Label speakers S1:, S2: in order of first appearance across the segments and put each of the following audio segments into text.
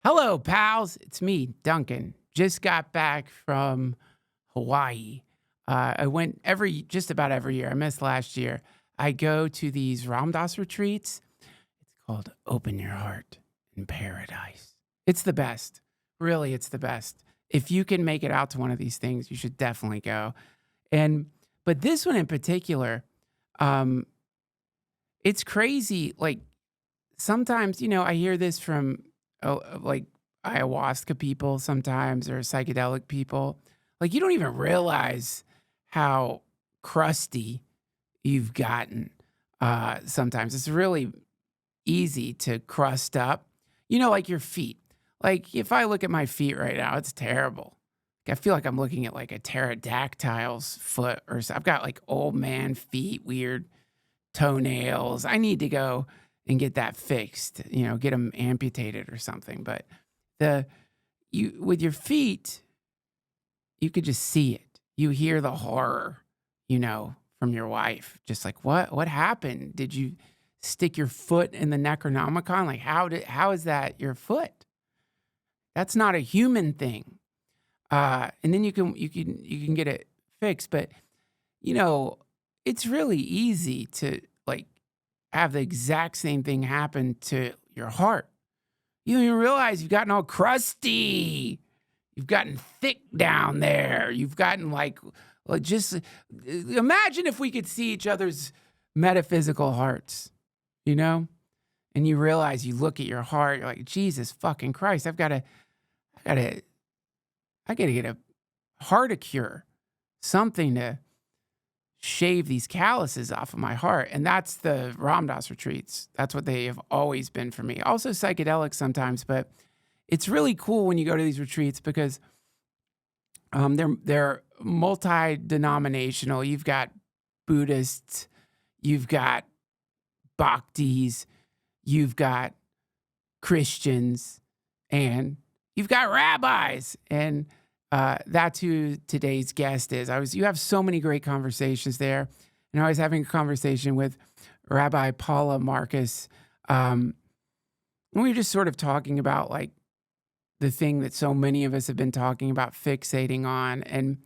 S1: Hello, pals. It's me, Duncan. Just got back from Hawaii. I went just about every year. I missed last year. I go to these Ramdas retreats. It's called Open Your Heart in Paradise. It's the best. Really, it's the best. If you can make it out to one of these things, you should definitely go. But this one in particular, um, it's crazy. Like sometimes, I hear this from like ayahuasca people sometimes or psychedelic people. Like you don't even realize how crusty you've gotten. Sometimes it's really easy to crust up. Like your feet. Like if I look at my feet right now, it's terrible. I feel like I'm looking at like a pterodactyl's foot or so. I've got like old man feet, weird toenails. I need to go and get that fixed, get them amputated or something. But you with your feet, you could just see it. You hear the horror, from your wife. Just like, what happened? Did you stick your foot in the Necronomicon? Like how is that your foot? That's not a human thing. And then you can get it fixed, but it's really easy to like have the exact same thing happen to your heart. You don't even realize you've gotten all crusty. You've gotten thick down there. You've gotten like just imagine if we could see each other's metaphysical hearts, and you realize you look at your heart, you're like, Jesus fucking Christ, I gotta get a heart cure, something to shave these calluses off of my heart. And that's the Ramdas retreats. That's what they have always been for me. Also psychedelics sometimes, but it's really cool when you go to these retreats because they're multi-denominational. You've got Buddhists, you've got Bhaktis, you've got Christians, and you've got rabbis. And that's who today's guest is. You have so many great conversations there. And I was having a conversation with Rabbi Paula Marcus. And we were just sort of talking about like the thing that so many of us have been talking about fixating on. And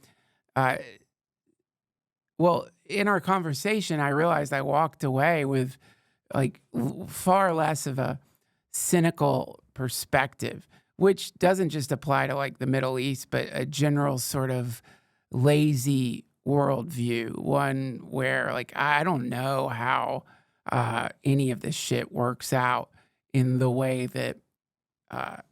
S1: well, in our conversation, I realized I walked away with like far less of a cynical perspective, which doesn't just apply to like the Middle East, but a general sort of lazy worldview, one where like I don't know how any of this shit works out in the way that the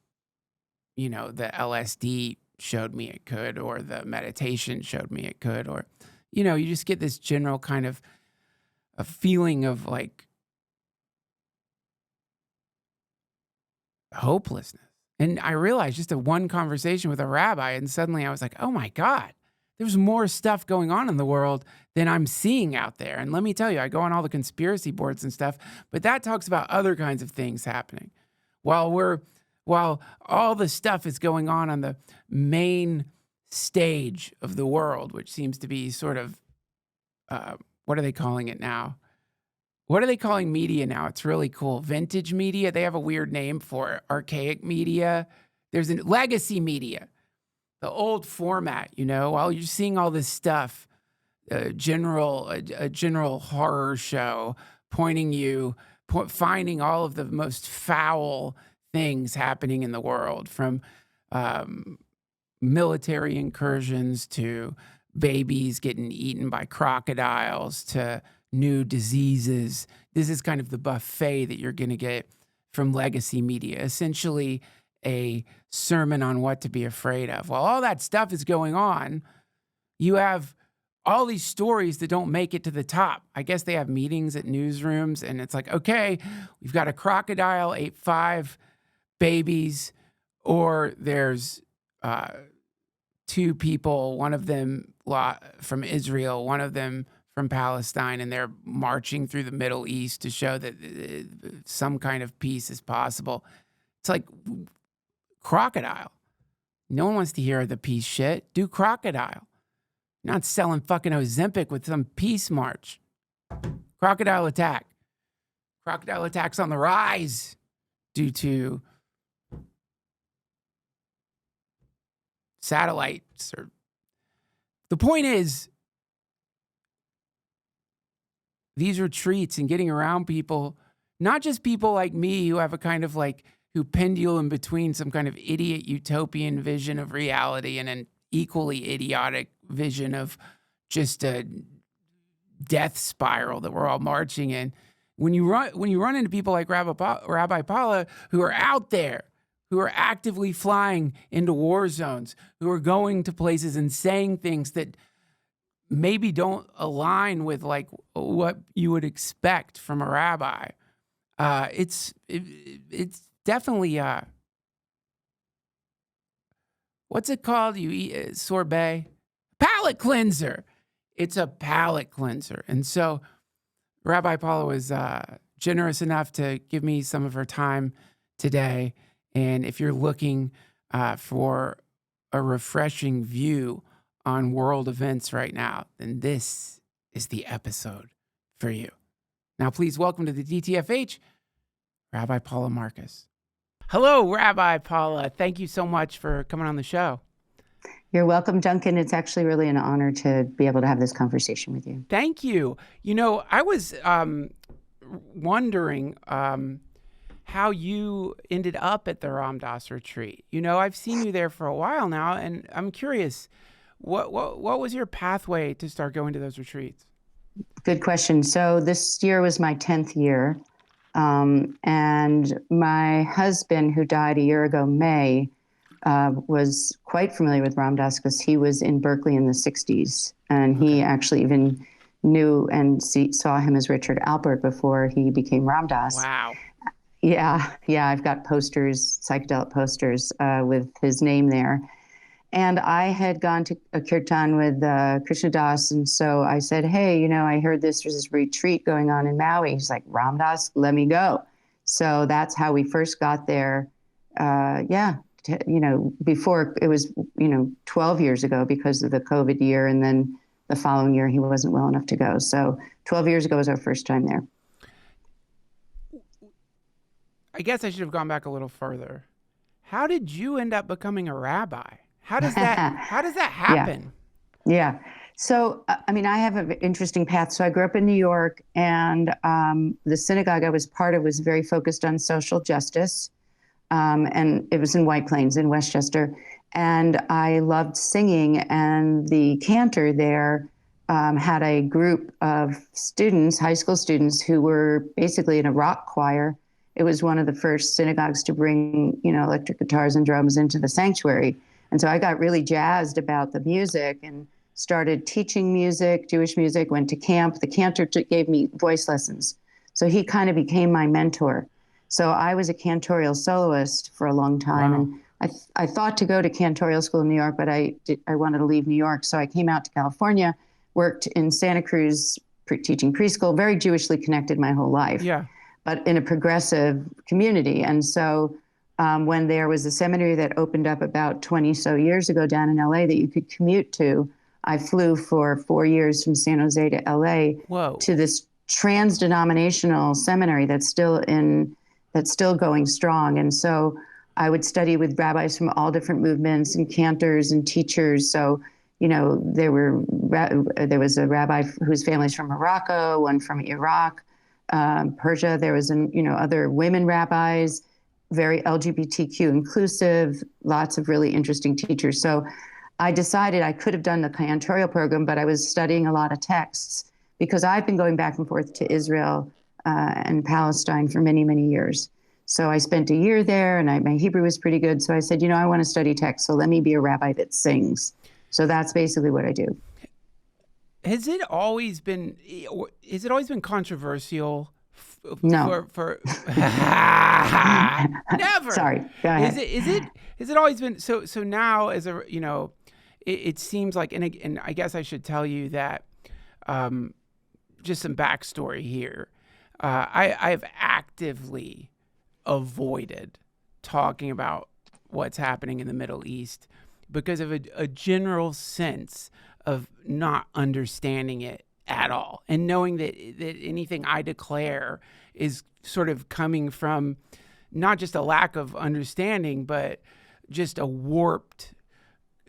S1: LSD showed me it could, or the meditation showed me it could, or you just get this general kind of a feeling of like hopelessness. And I realized just a one conversation with a rabbi, and suddenly I was like, oh my God, there's more stuff going on in the world than I'm seeing out there. And let me tell you, I go on all the conspiracy boards and stuff, but that talks about other kinds of things happening. While all the stuff is going on the main stage of the world, which seems to be sort of, what are they calling it now? What are they calling media now? It's really cool. Vintage media. They have a weird name for it. Archaic media. There's a legacy media, the old format, while you're seeing all this stuff, a general horror show finding all of the most foul things happening in the world, from military incursions to babies getting eaten by crocodiles to new diseases. This is kind of the buffet that you're going to get from legacy media, essentially a sermon on what to be afraid of. While all that stuff is going on, you have all these stories that don't make it to the top. I guess they have meetings at newsrooms, and it's like, okay, we've got a crocodile ate 5 babies, or there's 2 people, one of them from Israel, one of them from Palestine, and they're marching through the Middle East to show that some kind of peace is possible. It's like crocodile. No one wants to hear the peace shit. Do crocodile. You're not selling fucking Ozempic with some peace march. Crocodile attack. Crocodile attacks on the rise due to satellites. Or the point is, these retreats and getting around people, not just people like me who have a kind of like, who pendulum between some kind of idiot utopian vision of reality and an equally idiotic vision of just a death spiral that we're all marching in. When you run into people like Rabbi Paula, who are out there, who are actively flying into war zones, who are going to places and saying things that maybe don't align with like what you would expect from a rabbi, it's definitely what's it called? You eat sorbet, palate cleanser. It's a palate cleanser, and so Rabbi Paula was generous enough to give me some of her time today. And if you're looking for a refreshing view on world events right now, then this is the episode for you. Now, please welcome to the DTFH, Rabbi Paula Marcus. Hello, Rabbi Paula. Thank you so much for coming on the show.
S2: You're welcome, Duncan. It's actually really an honor to be able to have this conversation with you.
S1: Thank you. You know, I was wondering how you ended up at the Ram Dass retreat. You know, I've seen you there for a while now, and I'm curious, what was your pathway to start going to those retreats?
S2: Good question. So this year was my 10th year, and my husband, who died a year ago, May, was quite familiar with Ram Dass because he was in Berkeley in the 60s, and he actually even knew and saw him as Richard Alpert before he became Ram Dass.
S1: Wow.
S2: Yeah, I've got posters, psychedelic posters with his name there. And I had gone to a kirtan with Krishna Das, and so I said, hey, you know, I heard there's this retreat going on in Maui. He's like, Ram Dass, let me go. So that's how we first got there. Before it was, 12 years ago because of the COVID year. And then the following year, he wasn't well enough to go. So 12 years ago was our first time there.
S1: I guess I should have gone back a little further. How did you end up becoming a rabbi? How does that happen?
S2: Yeah. So, I have an interesting path. So I grew up in New York, and the synagogue I was part of was very focused on social justice. And it was in White Plains in Westchester. And I loved singing, and the cantor there had a group of students, high school students, who were basically in a rock choir. It was one of the first synagogues to bring, electric guitars and drums into the sanctuary. And so I got really jazzed about the music and started teaching music, Jewish music, went to camp. The cantor gave me voice lessons. So he kind of became my mentor. So I was a cantorial soloist for a long time.
S1: Wow.
S2: And I thought to go to cantorial school in New York, but I wanted to leave New York. So I came out to California, worked in Santa Cruz teaching preschool, very Jewishly connected my whole life.
S1: Yeah.
S2: But in a progressive community. And so when there was a seminary that opened up about 20 so years ago down in LA that you could commute to, I flew for 4 years from San Jose to LA to this trans-denominational seminary that's still going strong. And so I would study with rabbis from all different movements and cantors and teachers. So, there was a rabbi whose family's from Morocco, one from Iraq, Persia. There was, other women rabbis, very LGBTQ inclusive, lots of really interesting teachers. So I decided I could have done the cantorial program, but I was studying a lot of texts because I've been going back and forth to Israel and Palestine for many, many years. So I spent a year there, and my Hebrew was pretty good. So I said, I want to study text, so let me be a rabbi that sings. So that's basically what I do.
S1: Has it always been controversial?
S2: No.
S1: For never.
S2: Sorry. Go ahead.
S1: Has it always been so now as a it seems like, and I guess I should tell you that just some backstory here. I've actively avoided talking about what's happening in the Middle East because of a general sense of not understanding it at all, and knowing that anything I declare is sort of coming from not just a lack of understanding, but just a warped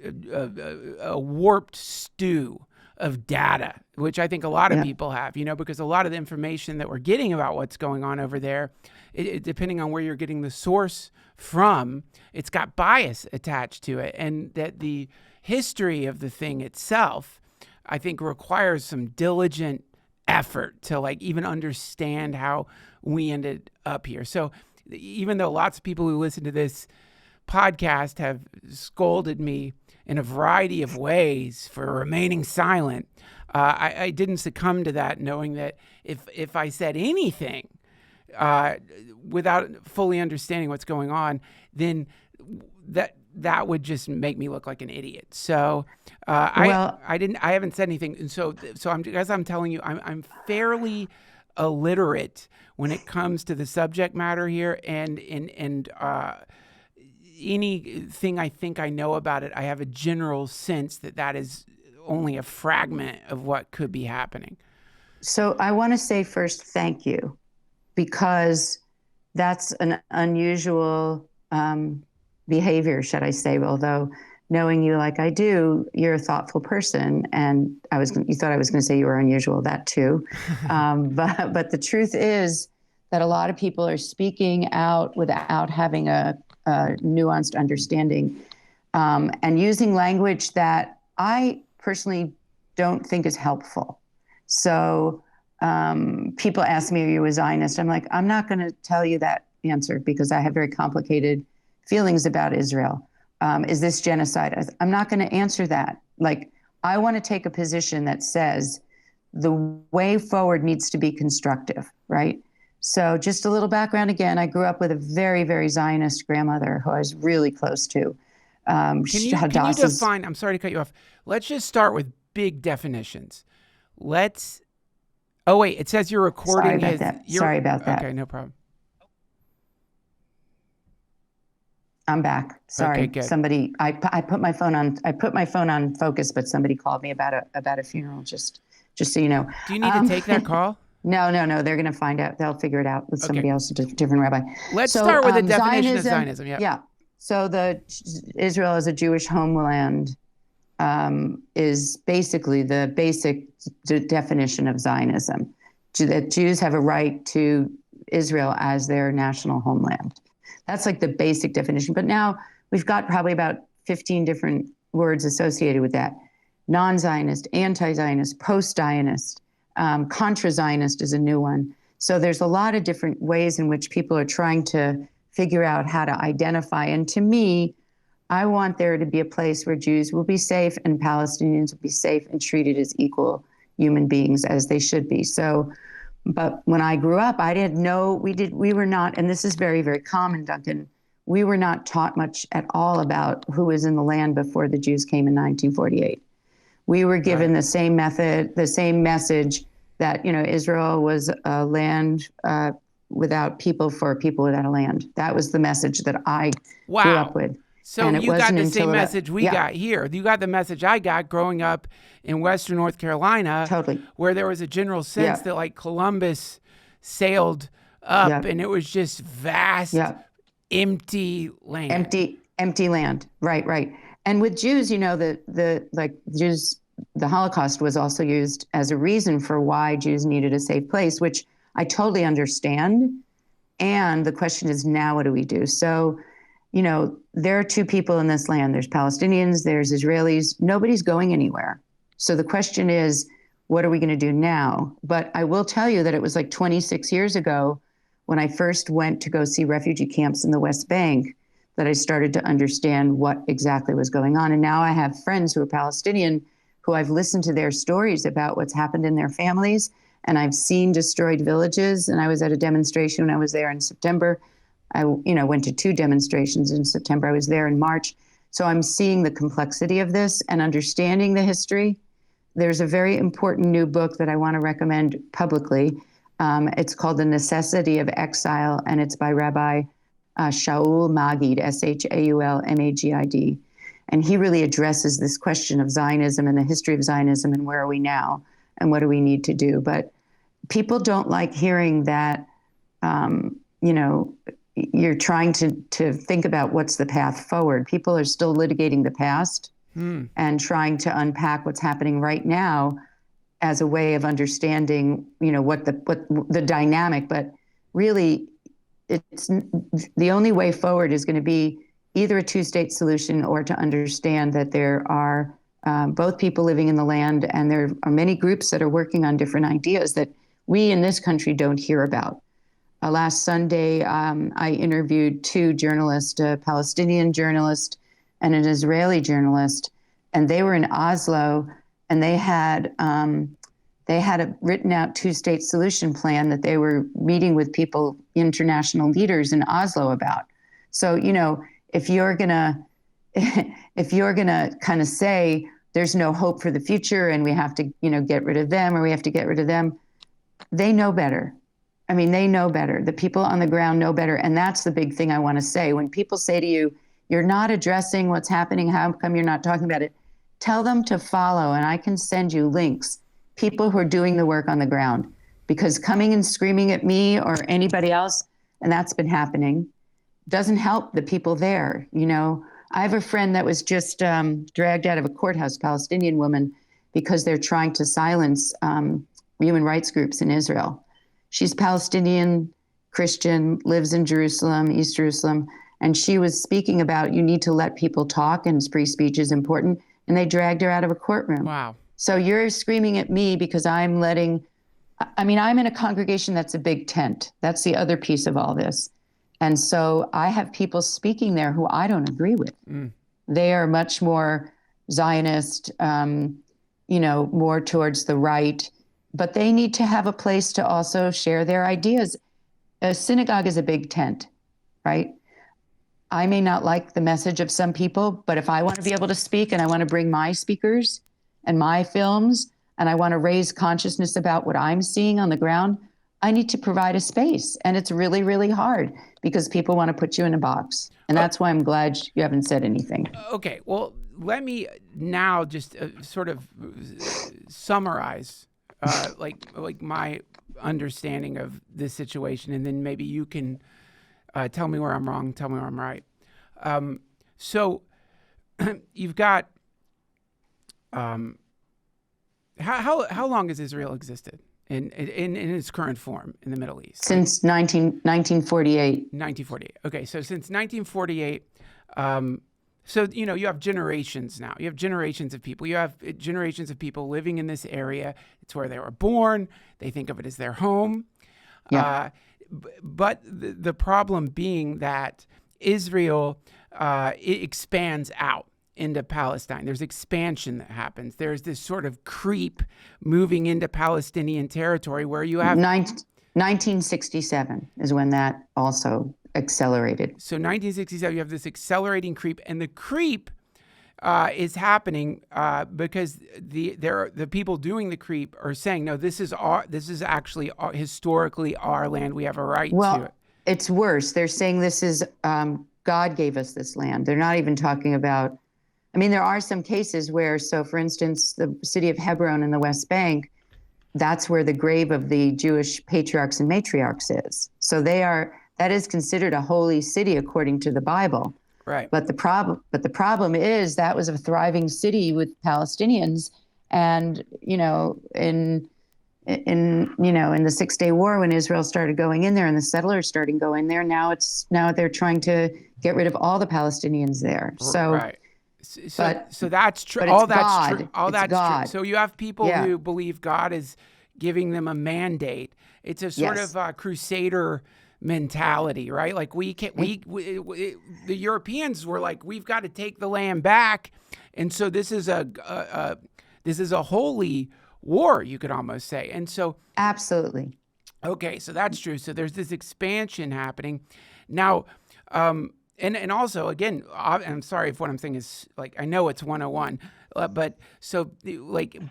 S1: a warped stew of data, which I think a lot of people have, because a lot of the information that we're getting about what's going on over there, depending on where you're getting the source from, it's got bias attached to it. And that the history of the thing itself, I think, requires some diligent effort to like even understand how we ended up here. So even though lots of people who listen to this podcast have scolded me in a variety of ways for remaining silent, I didn't succumb to that, knowing that if I said anything without fully understanding what's going on, then that would just make me look like an idiot. So I haven't said anything, and so as I'm telling you, I'm fairly illiterate when it comes to the subject matter here, and anything I think I know about it, I have a general sense that is only a fragment of what could be happening.
S2: So I want to say first, thank you, because that's an unusual behavior, should I say, although knowing you like I do, you're a thoughtful person, and you thought I was going to say you were unusual, that too. But the truth is that a lot of people are speaking out without having a nuanced understanding, and using language that I personally don't think is helpful. So people ask me, are you a Zionist? I'm like, I'm not going to tell you that answer because I have very complicated feelings about Israel. Is this genocide? I'm not going to answer that. Like, I want to take a position that says the way forward needs to be constructive, right? So just a little background again, I grew up with a very, very Zionist grandmother who I was really close to.
S1: Can you define, I'm sorry to cut you off. Let's just start with big definitions. Oh wait, it says you're recording.
S2: Sorry about that.
S1: Okay, no problem.
S2: I'm back. Sorry.
S1: Okay,
S2: good. I put my phone on focus, but somebody called me about a funeral, just so you know.
S1: Do you need to take that call?
S2: No. They're going to find out. They'll figure it out with somebody else, a different rabbi.
S1: Let's start with the definition of Zionism.
S2: Yeah. So Israel as a Jewish homeland is basically the basic definition of Zionism. That Jews have a right to Israel as their national homeland. That's like the basic definition. But now we've got probably about 15 different words associated with that. Non-Zionist, anti-Zionist, post-Zionist, contra-Zionist is a new one. So there's a lot of different ways in which people are trying to figure out how to identify. And to me, I want there to be a place where Jews will be safe and Palestinians will be safe and treated as equal human beings as they should be. So, but when I grew up, I didn't know, we were not, and this is very, very common, Duncan, we were not taught much at all about who was in the land before the Jews came in 1948. We were given the same message that, Israel was a land without people for people without a land. That was the message that I grew up with.
S1: So you got the same message we got here. You got the message I got growing up in Western North Carolina, where there was a general sense that like Columbus sailed up and it was just vast, empty land. Empty
S2: land. Right. And with Jews, the Holocaust was also used as a reason for why Jews needed a safe place, which I totally understand. And the question is now, what do we do? So, there are two people in this land. There's Palestinians, there's Israelis. Nobody's going anywhere. So the question is, what are we going to do now? But I will tell you that it was like 26 years ago when I first went to go see refugee camps in the West Bank that I started to understand what exactly was going on. And now I have friends who are Palestinian who I've listened to their stories about what's happened in their families. And I've seen destroyed villages. And I was at a demonstration when I was there in September. I went to 2 demonstrations in September. I was there in March. So I'm seeing the complexity of this and understanding the history. There's a very important new book that I want to recommend publicly. It's called The Necessity of Exile, and it's by Rabbi Shaul Magid, Shaul Magid. And he really addresses this question of Zionism and the history of Zionism and where are we now and what do we need to do. But people don't like hearing that, you're trying to think about what's the path forward. People are still litigating the past. and trying to unpack what's happening right now as a way of understanding, what the dynamic. But really, it's the only way forward is going to be either a two-state solution or to understand that there are both people living in the land, and there are many groups that are working on different ideas that we in this country don't hear about. Last Sunday, I interviewed two journalists, a Palestinian journalist and an Israeli journalist, and they were in Oslo, and they had a written out two-state solution plan that they were meeting with people, international leaders in Oslo about. So, if you're gonna kind of say there's no hope for the future and we have to, get rid of them, or we have to get rid of them, they know better. I mean, they know better. The people on the ground know better. And that's the big thing I want to say. When people say to you, you're not addressing what's happening, how come you're not talking about it? Tell them to follow, and I can send you links, people who are doing the work on the ground. Because coming and screaming at me or anybody else, and that's been happening, doesn't help the people there. I have a friend that was just dragged out of a courthouse, Palestinian woman, because they're trying to silence human rights groups in Israel. She's Palestinian, Christian, lives in Jerusalem, East Jerusalem, and she was speaking about you need to let people talk and free speech is important, and they dragged her out of a courtroom.
S1: Wow.
S2: So you're screaming at me because I'm in a congregation that's a big tent. That's the other piece of all this. And so I have people speaking there who I don't agree with. They are much more Zionist, more towards the right, but they need to have a place to also share their ideas. A synagogue is a big tent, right? I may not like the message of some people, but if I want to be able to speak and I want to bring my speakers and my films, and I want to raise consciousness about what I'm seeing on the ground, I need to provide a space. And it's really, really hard because people want to put you in a box. And that's why I'm glad you haven't said anything.
S1: Okay, well, let me now just sort of summarize like my understanding of this situation, and then maybe you can tell me where I'm wrong, tell me where I'm right. So you've got how long has Israel existed in its current form in the Middle East?
S2: Since 1948.
S1: 1948. Okay, so since 1948. So, you have generations now. You have generations of people. You have generations of people living in this area. It's where they were born. They think of it as their home.
S2: Yeah.
S1: But the problem being that Israel it expands out into Palestine. There's expansion that happens. There's this sort of creep moving into Palestinian territory where you have...
S2: 1967 is when that also accelerated.
S1: So 1967, you have this accelerating creep, and the creep is happening because the people doing the creep are saying, no, this is actually historically our land. We have a right to it.
S2: Well, it's worse. They're saying this is God gave us this land. They're not even talking about. There are some cases where, so for instance, the city of Hebron in the West Bank, that's where the grave of the Jewish patriarchs and matriarchs is. So that is considered a holy city according to the Bible.
S1: Right.
S2: But the problem is that was a thriving city with Palestinians, and in the 6 Day War, when Israel started going in there and the settlers started going there, now they're trying to get rid of all the Palestinians there. So
S1: right. So that's true. All that's true. All that's true. So you have people who believe God is giving them a mandate. It's a sort of crusader mentality, right? Like the Europeans were like, we've got to take the land back, and so this is a holy war, you could almost say. And so
S2: absolutely.
S1: Okay, so that's true. So there's this expansion happening now. And also, again, I'm sorry if what I'm saying is, like, I know it's 101, but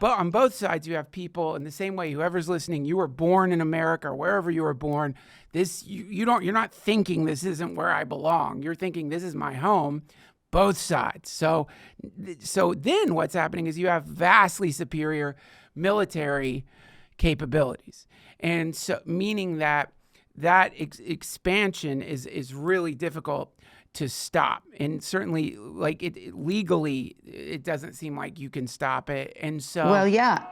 S1: on both sides, you have people in the same way. Whoever's listening, you were born in America or wherever you were born. You're not thinking this isn't where I belong. You're thinking this is my home. Both sides. So then what's happening is you have vastly superior military capabilities, and so meaning that expansion is really difficult to stop. And certainly, like legally, it doesn't seem like you can stop it. And so,
S2: Well, yeah.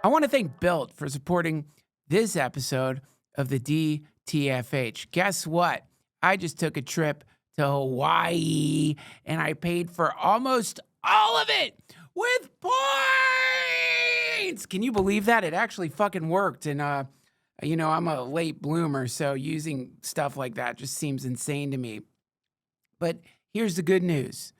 S1: I want to thank Built for supporting this episode of the DTFH. Guess what? I just took a trip to Hawaii and I paid for almost all of it with points. Can you believe that? It actually fucking worked. And, I'm a late bloomer, so using stuff like that just seems insane to me. But here's the good news.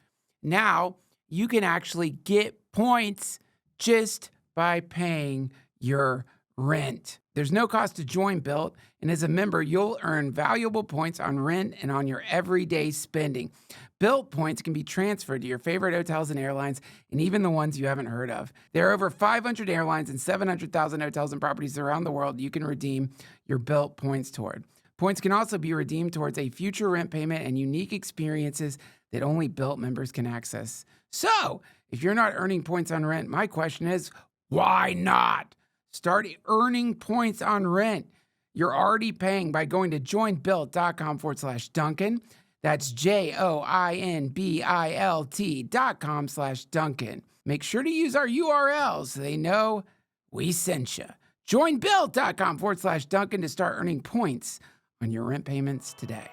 S1: Now you can actually get points just by paying your rent. There's no cost to join Built, and as a member, you'll earn valuable points on rent and on your everyday spending. Built points can be transferred to your favorite hotels and airlines, and even the ones you haven't heard of. There are over 500 airlines and 700,000 hotels and properties around the world you can redeem your Built points toward. Points can also be redeemed towards a future rent payment and unique experiences that only Built members can access. So, if you're not earning points on rent, my question is, why not? Start earning points on rent. You're already paying by going to joinbuilt.com/Duncan. That's JOINBILT.com/Duncan. Make sure to use our URL so they know we sent you. Joinbuilt.com/Duncan to start earning points on your rent payments today.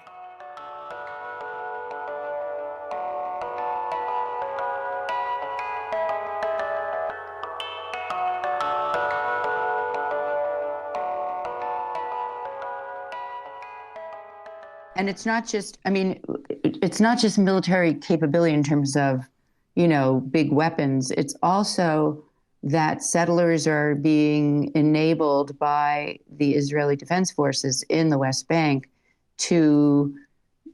S2: And it's not just, it's not just military capability in terms of, big weapons. It's also that settlers are being enabled by the Israeli Defense Forces in the West Bank to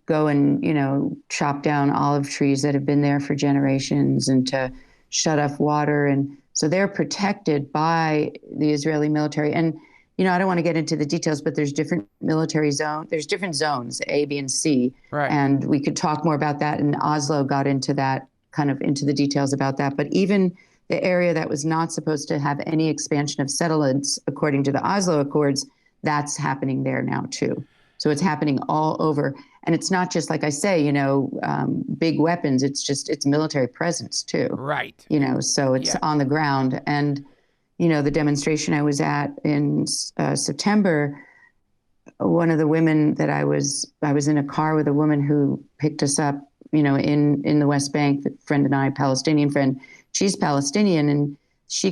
S2: go and, chop down olive trees that have been there for generations and to shut off water. And so they're protected by the Israeli military. And I don't want to get into the details, but there's different military zones. There's different zones, A, B, and C.
S1: Right.
S2: And we could talk more about that. And Oslo got into that, kind of into the details about that. But even the area that was not supposed to have any expansion of settlements, according to the Oslo Accords, that's happening there now too. So it's happening all over. And it's not just, like I say, big weapons. It's military presence too.
S1: Right.
S2: So it's on the ground. And the demonstration I was at in September, one of the women that I was in a car with a woman who picked us up, in the West Bank, a friend and I, Palestinian friend, she's Palestinian, and she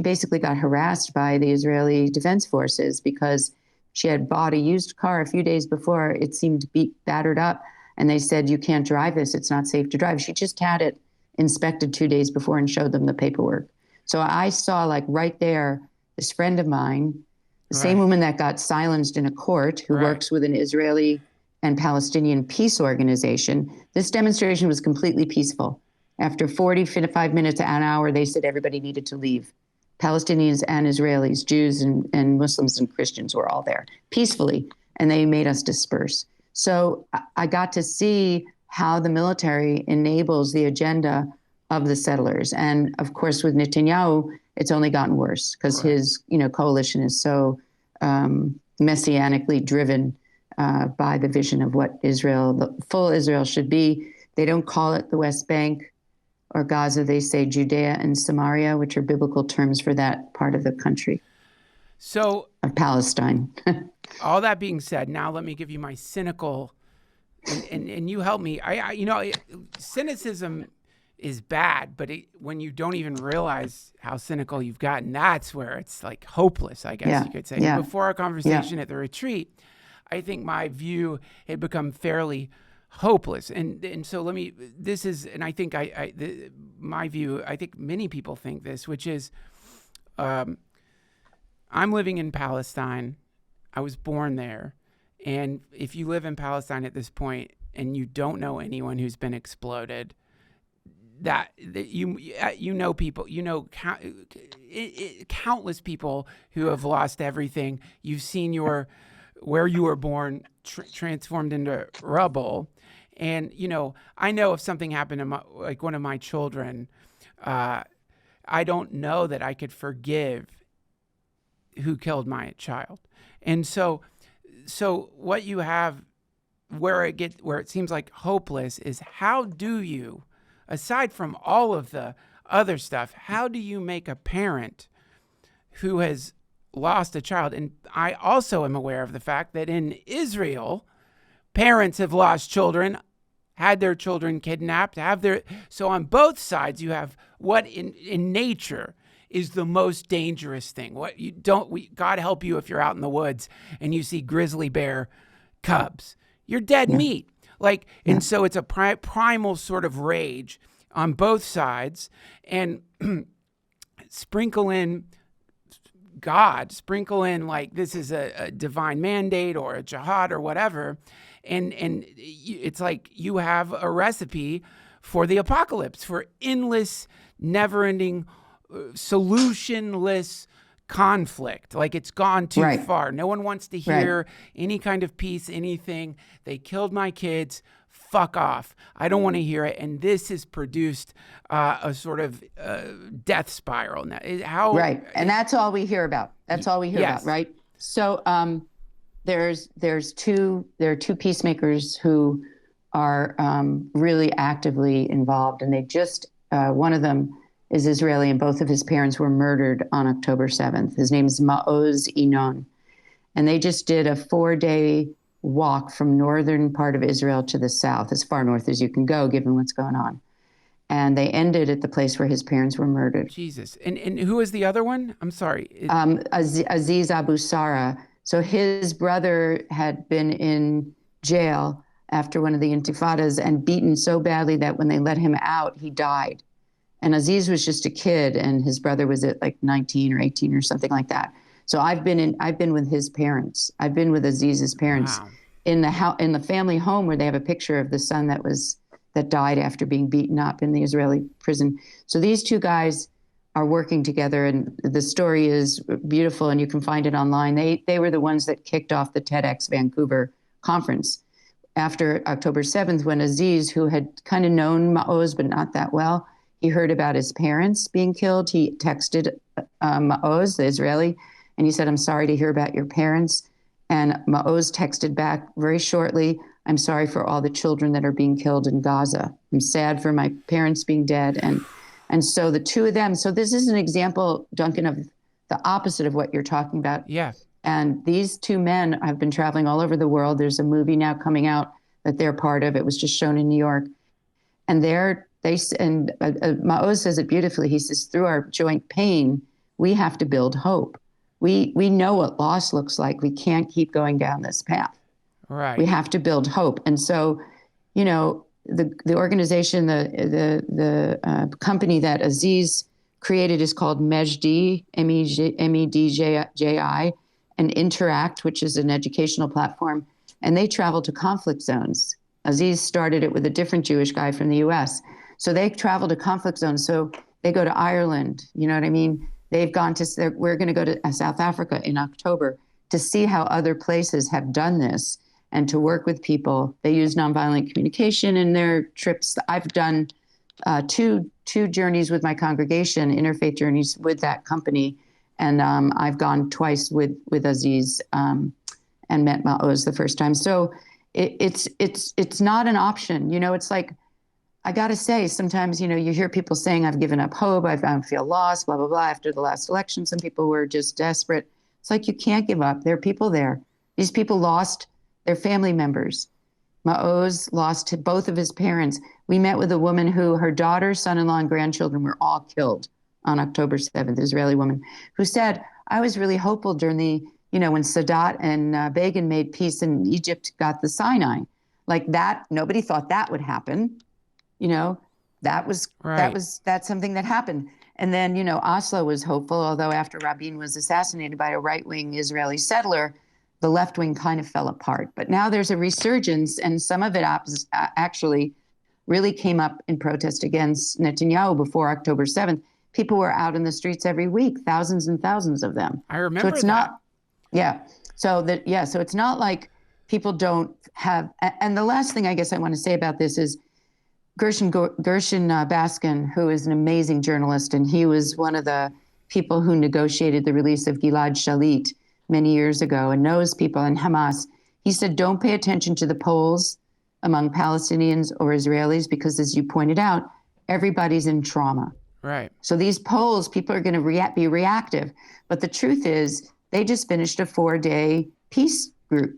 S2: basically got harassed by the Israeli Defense Forces because she had bought a used car a few days before. It seemed battered up, and they said, "You can't drive this. It's not safe to drive." She just had it inspected 2 days before and showed them the paperwork. So I saw, like, right there, this friend of mine, the same woman that got silenced in a court, who works with an Israeli and Palestinian peace organization. This demonstration was completely peaceful. After 45 minutes, an hour, they said everybody needed to leave. Palestinians and Israelis, Jews and Muslims and Christians were all there peacefully, and they made us disperse. So I got to see how the military enables the agenda of the settlers. And of course, with Netanyahu, it's only gotten worse because his, coalition is so messianically driven by the vision of what Israel, the full Israel should be. They don't call it the West Bank or Gaza. They say Judea and Samaria, which are biblical terms for that part of the country.
S1: So
S2: of Palestine.
S1: All that being said, now let me give you my cynical, and you help me. Cynicism is bad, but when you don't even realize how cynical you've gotten, that's where it's like hopeless, I guess you could say.
S2: Yeah.
S1: Before our conversation at the retreat, I think my view had become fairly hopeless. And so I think my view, I think many people think this, which is, I'm living in Palestine. I was born there. And if you live in Palestine at this point and you don't know anyone who's been exploded, that you know people, countless people who have lost everything. You've seen where you were born transformed into rubble. And, I know if something happened to like one of my children, I don't know that I could forgive who killed my child. And so what you have where it seems like hopeless is, how do you, aside from all of the other stuff, how do you make a parent who has lost a child? And I also am aware of the fact that in Israel, parents have lost children, had their children kidnapped, so on both sides you have what in nature is the most dangerous thing. God help you if you're out in the woods and you see grizzly bear cubs. You're dead meat. And so it's a primal sort of rage on both sides, and sprinkle in God, like this is a divine mandate or a jihad or whatever. And it's like you have a recipe for the apocalypse, for endless, never-ending, solutionless conflict. Like it's gone too far. No one wants to hear any kind of peace, anything. They killed my kids. Fuck off. I don't want to hear it. And this has produced a sort of death spiral. Now,
S2: and that's all we hear about. That's all we hear about, right? So there are two peacemakers who are really actively involved, and they just one of them is Israeli, and both of his parents were murdered on October 7th. His name is Maoz Inon, and they just did a 4-day walk from northern part of Israel to the south, as far north as you can go, given what's going on. And they ended at the place where his parents were murdered.
S1: Jesus. And who is the other one? I'm sorry.
S2: Aziz Abu Sara. So his brother had been in jail after one of the intifadas and beaten so badly that when they let him out, he died. And Aziz was just a kid, and his brother was at like 19 or 18 or something like that. So I've been with his parents. I've been with Aziz's parents in the family home where they have a picture of the son that died after being beaten up in the Israeli prison. So these two guys are working together, and the story is beautiful, and you can find it online. They were the ones that kicked off the TEDx Vancouver conference after October 7th, when Aziz, who had kind of known Maoz but not that well, he heard about his parents being killed. He texted Maoz, the Israeli, and he said, "I'm sorry to hear about your parents." And Maoz texted back very shortly, "I'm sorry for all the children that are being killed in Gaza. I'm sad for my parents being dead." And so the two of them, so this is an example, Duncan, of the opposite of what you're talking about.
S1: Yeah.
S2: And these two men have been traveling all over the world. There's a movie now coming out that they're part of. It was just shown in New York. And Maoz says it beautifully. He says, through our joint pain, we have to build hope. We know what loss looks like. We can't keep going down this path.
S1: Right.
S2: We have to build hope. And so, the organization, the company that Aziz created is called MEDJI, MEDJI, and Interact, which is an educational platform. And they travel to conflict zones. Aziz started it with a different Jewish guy from the U.S. So they travel to conflict zones. So they go to Ireland, you know what I mean? We're going to go to South Africa in October to see how other places have done this and to work with people. They use nonviolent communication in their trips. I've done two journeys with my congregation, interfaith journeys with that company. And I've gone twice with Aziz and met Maoz the first time. So it's not an option. It's like, I got to say, sometimes, you hear people saying, I've given up hope, I feel lost, blah, blah, blah. After the last election, some people were just desperate. It's like, you can't give up. There are people there. These people lost their family members. Maoz lost both of his parents. We met with a woman who her daughter, son-in-law, and grandchildren were all killed on October 7th, Israeli woman, who said, I was really hopeful during when Sadat and Begin made peace and Egypt got the Sinai. Like that, nobody thought that would happen. That's something that happened. And then, Oslo was hopeful, although after Rabin was assassinated by a right-wing Israeli settler, the left wing kind of fell apart. But now there's a resurgence, and some of it actually really came up in protest against Netanyahu before October 7th. People were out in the streets every week, thousands and thousands of them.
S1: I remember
S2: So it's not, yeah. So it's not like people don't have, and the last thing I guess I want to say about this is Gershon Baskin, who is an amazing journalist, and he was one of the people who negotiated the release of Gilad Shalit many years ago and knows people in Hamas. He said, don't pay attention to the polls among Palestinians or Israelis, because as you pointed out, everybody's in trauma.
S1: Right.
S2: So these polls, people are going to be reactive. But the truth is, they just finished a 4-day peace group,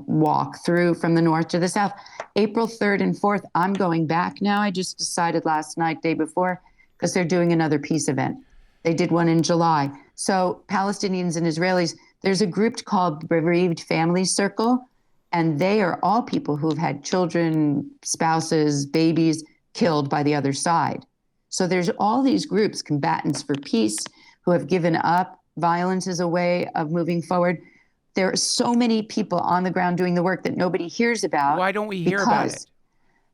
S2: walk through from the north to the south. April 3rd and 4th, I'm going back now. I just decided last night, day before, because they're doing another peace event. They did one in July. So Palestinians and Israelis, there's a group called Bereaved Family Circle, and they are all people who've had children, spouses, babies killed by the other side. So there's all these groups, combatants for peace, who have given up violence as a way of moving forward. There are so many people on the ground doing the work that nobody hears about.
S1: Why don't we hear about it?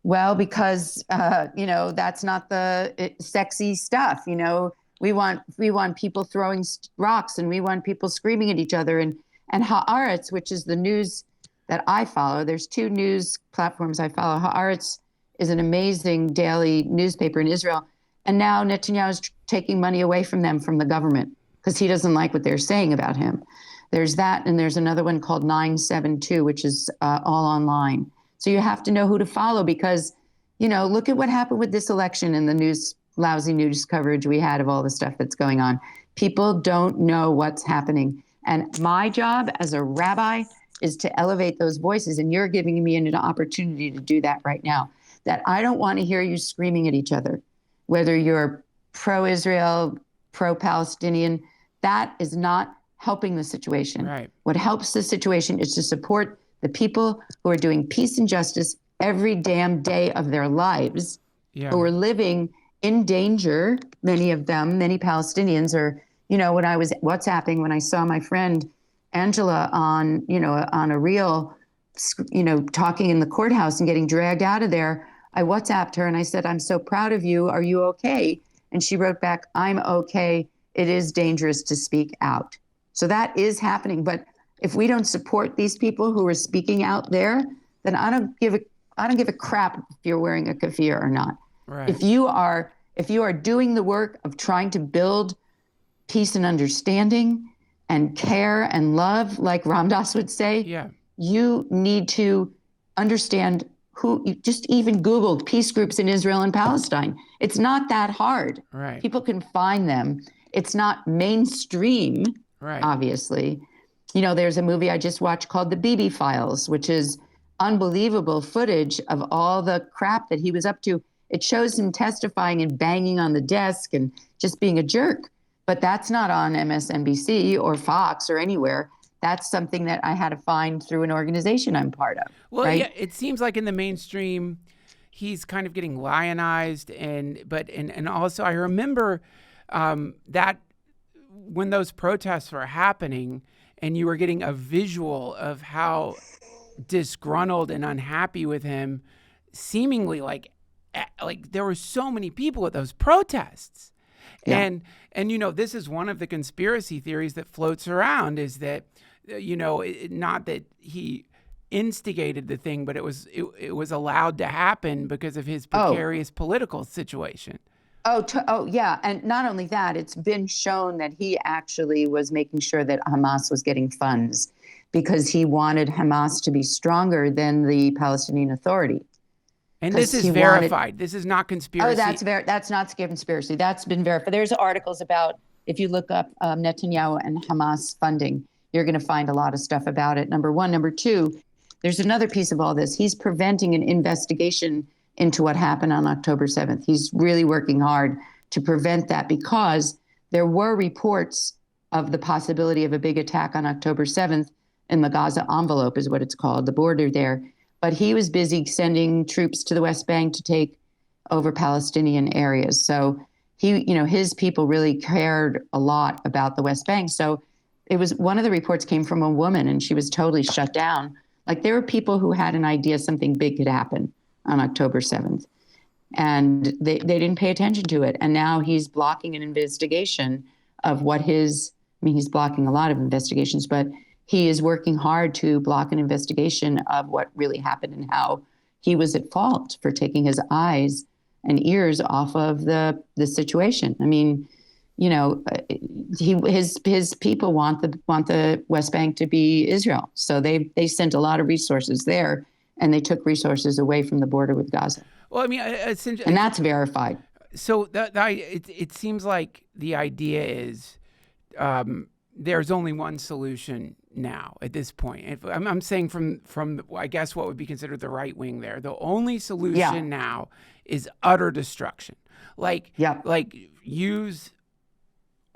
S2: Well, because that's not the sexy stuff. We want people throwing rocks, and we want people screaming at each other. And Haaretz, which is the news that I follow, there's 2 news platforms I follow. Haaretz is an amazing daily newspaper in Israel, and now Netanyahu is taking money away from them, from the government, because he doesn't like what they're saying about him. There's that, and there's another one called 972, which is all online. So you have to know who to follow, because, look at what happened with this election and the lousy news coverage we had of all the stuff that's going on. People don't know what's happening. And my job as a rabbi is to elevate those voices, and you're giving me an opportunity to do that right now. That I don't want to hear you screaming at each other, whether you're pro-Israel, pro-Palestinian. That is not helping the situation.
S1: Right.
S2: What helps the situation is to support the people who are doing peace and justice every damn day of their lives, who are living in danger. Many of them, many Palestinians are, when I was WhatsApping, when I saw my friend Angela on a reel, talking in the courthouse and getting dragged out of there, I WhatsApped her and I said, I'm so proud of you. Are you okay? And she wrote back, I'm okay. It is dangerous to speak out. So that is happening. But if we don't support these people who are speaking out there, then I don't give a crap if you're wearing a keffiyeh or not.
S1: Right.
S2: If you are doing the work of trying to build peace and understanding and care and love, like Ram Dass would say, you need to understand who. You just even Google peace groups in Israel and Palestine. It's not that hard.
S1: Right.
S2: People can find them. It's not mainstream.
S1: Right.
S2: Obviously. There's a movie I just watched called The Bibi Files, which is unbelievable footage of all the crap that he was up to. It shows him testifying and banging on the desk and just being a jerk. But that's not on MSNBC or Fox or anywhere. That's something that I had to find through an organization I'm part of.
S1: Well,
S2: right?
S1: Yeah, it seems like in the mainstream, he's kind of getting lionized. And also I remember that when those protests were happening and you were getting a visual of how disgruntled and unhappy with him, seemingly like there were so many people at those protests. Yeah. And this is one of the conspiracy theories that floats around, is that, not that he instigated the thing, but it was allowed to happen because of his precarious political situation.
S2: Yeah. And not only that, it's been shown that he actually was making sure that Hamas was getting funds because he wanted Hamas to be stronger than the Palestinian Authority.
S1: And this is verified. This is not conspiracy.
S2: That's not conspiracy. That's been verified. There's articles about, if you look up Netanyahu and Hamas funding, you're going to find a lot of stuff about it. Number one. Number two, there's another piece of all this. He's preventing an investigation into what happened on October 7th. He's really working hard to prevent that, because there were reports of the possibility of a big attack on October 7th in the Gaza envelope, is what it's called, the border there. But he was busy sending troops to the West Bank to take over Palestinian areas. So his people really cared a lot about the West Bank. So it was, one of the reports came from a woman and she was totally shut down. Like, there were people who had an idea something big could happen on October 7th. And they didn't pay attention to it. And now he's blocking an investigation of he's blocking a lot of investigations, but he is working hard to block an investigation of what really happened and how he was at fault for taking his eyes and ears off of the situation. I mean, his people want the West Bank to be Israel, so they sent a lot of resources there, and they took resources away from the border with Gaza.
S1: Well, I mean,
S2: and that's verified.
S1: So it seems like the idea is there's only one solution now at this point. If, I'm saying from I guess what would be considered the right wing there, the only solution now is utter destruction. Like use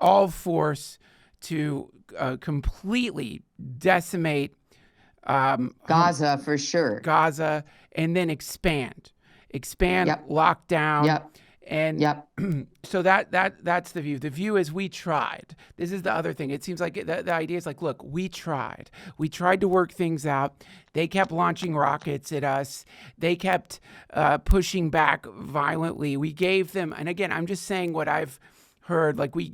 S1: all force to completely decimate
S2: Gaza for sure.
S1: Gaza, and then expand, lock down. And so that's the view. The view is we tried. This is the other thing. It seems like the idea is like, look, we tried. We tried to work things out. They kept launching rockets at us. They kept pushing back violently. We gave them, and again, I'm just saying what I've heard. Like we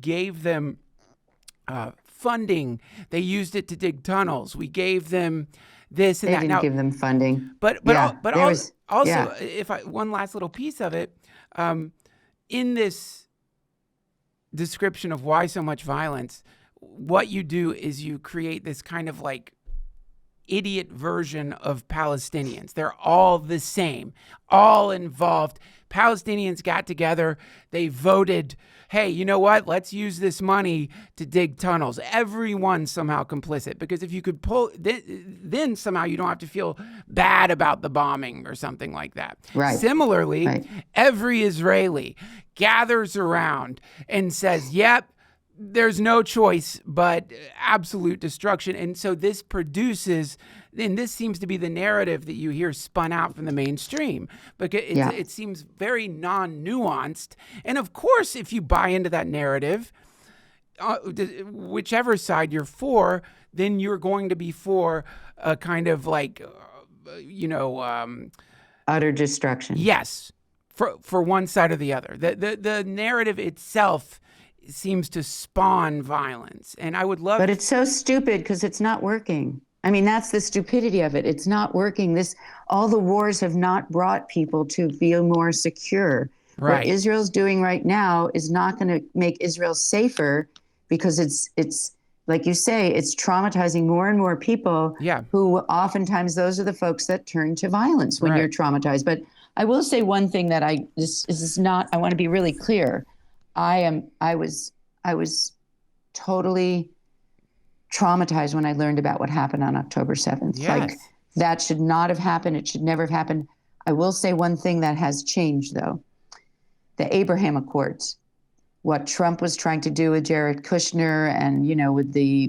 S1: gave them funding. They used it to dig tunnels. We gave them this and
S2: they
S1: that.
S2: Didn't give them funding.
S1: Also, if one last little piece of it, in this description of why so much violence, what you do is you create this kind of like idiot version of Palestinians. They're all the same, all involved. Palestinians got together. They voted, hey, you know what? Let's use this money to dig tunnels. Everyone's somehow complicit, because if you could pull, then somehow you don't have to feel bad about the bombing or something like that.
S2: Right.
S1: Similarly, every Israeli gathers around and says, yep, there's no choice but absolute destruction. And so this produces, and this seems to be the narrative that you hear spun out from the mainstream, because it seems very non-nuanced. And of course, if you buy into that narrative, whichever side you're for, then you're going to be for a kind of like,
S2: utter destruction.
S1: Yes, for one side or the other. The narrative itself seems to spawn violence. And I would love...
S2: But it's so stupid because it's not working. I mean, that's the stupidity of it. It's not working. All the wars have not brought people to feel more secure.
S1: Right.
S2: What Israel's doing right now is not going to make Israel safer, because it's like you say, it's traumatizing more and more people who oftentimes those are the folks that turn to violence when you're traumatized. But I will say one thing that I want to be really clear. I was totally traumatized when I learned about what happened on October 7th.
S1: Yes.
S2: Like, that should not have happened. It should never have happened. I will say one thing that has changed, though. The Abraham Accords, what Trump was trying to do with Jared Kushner and,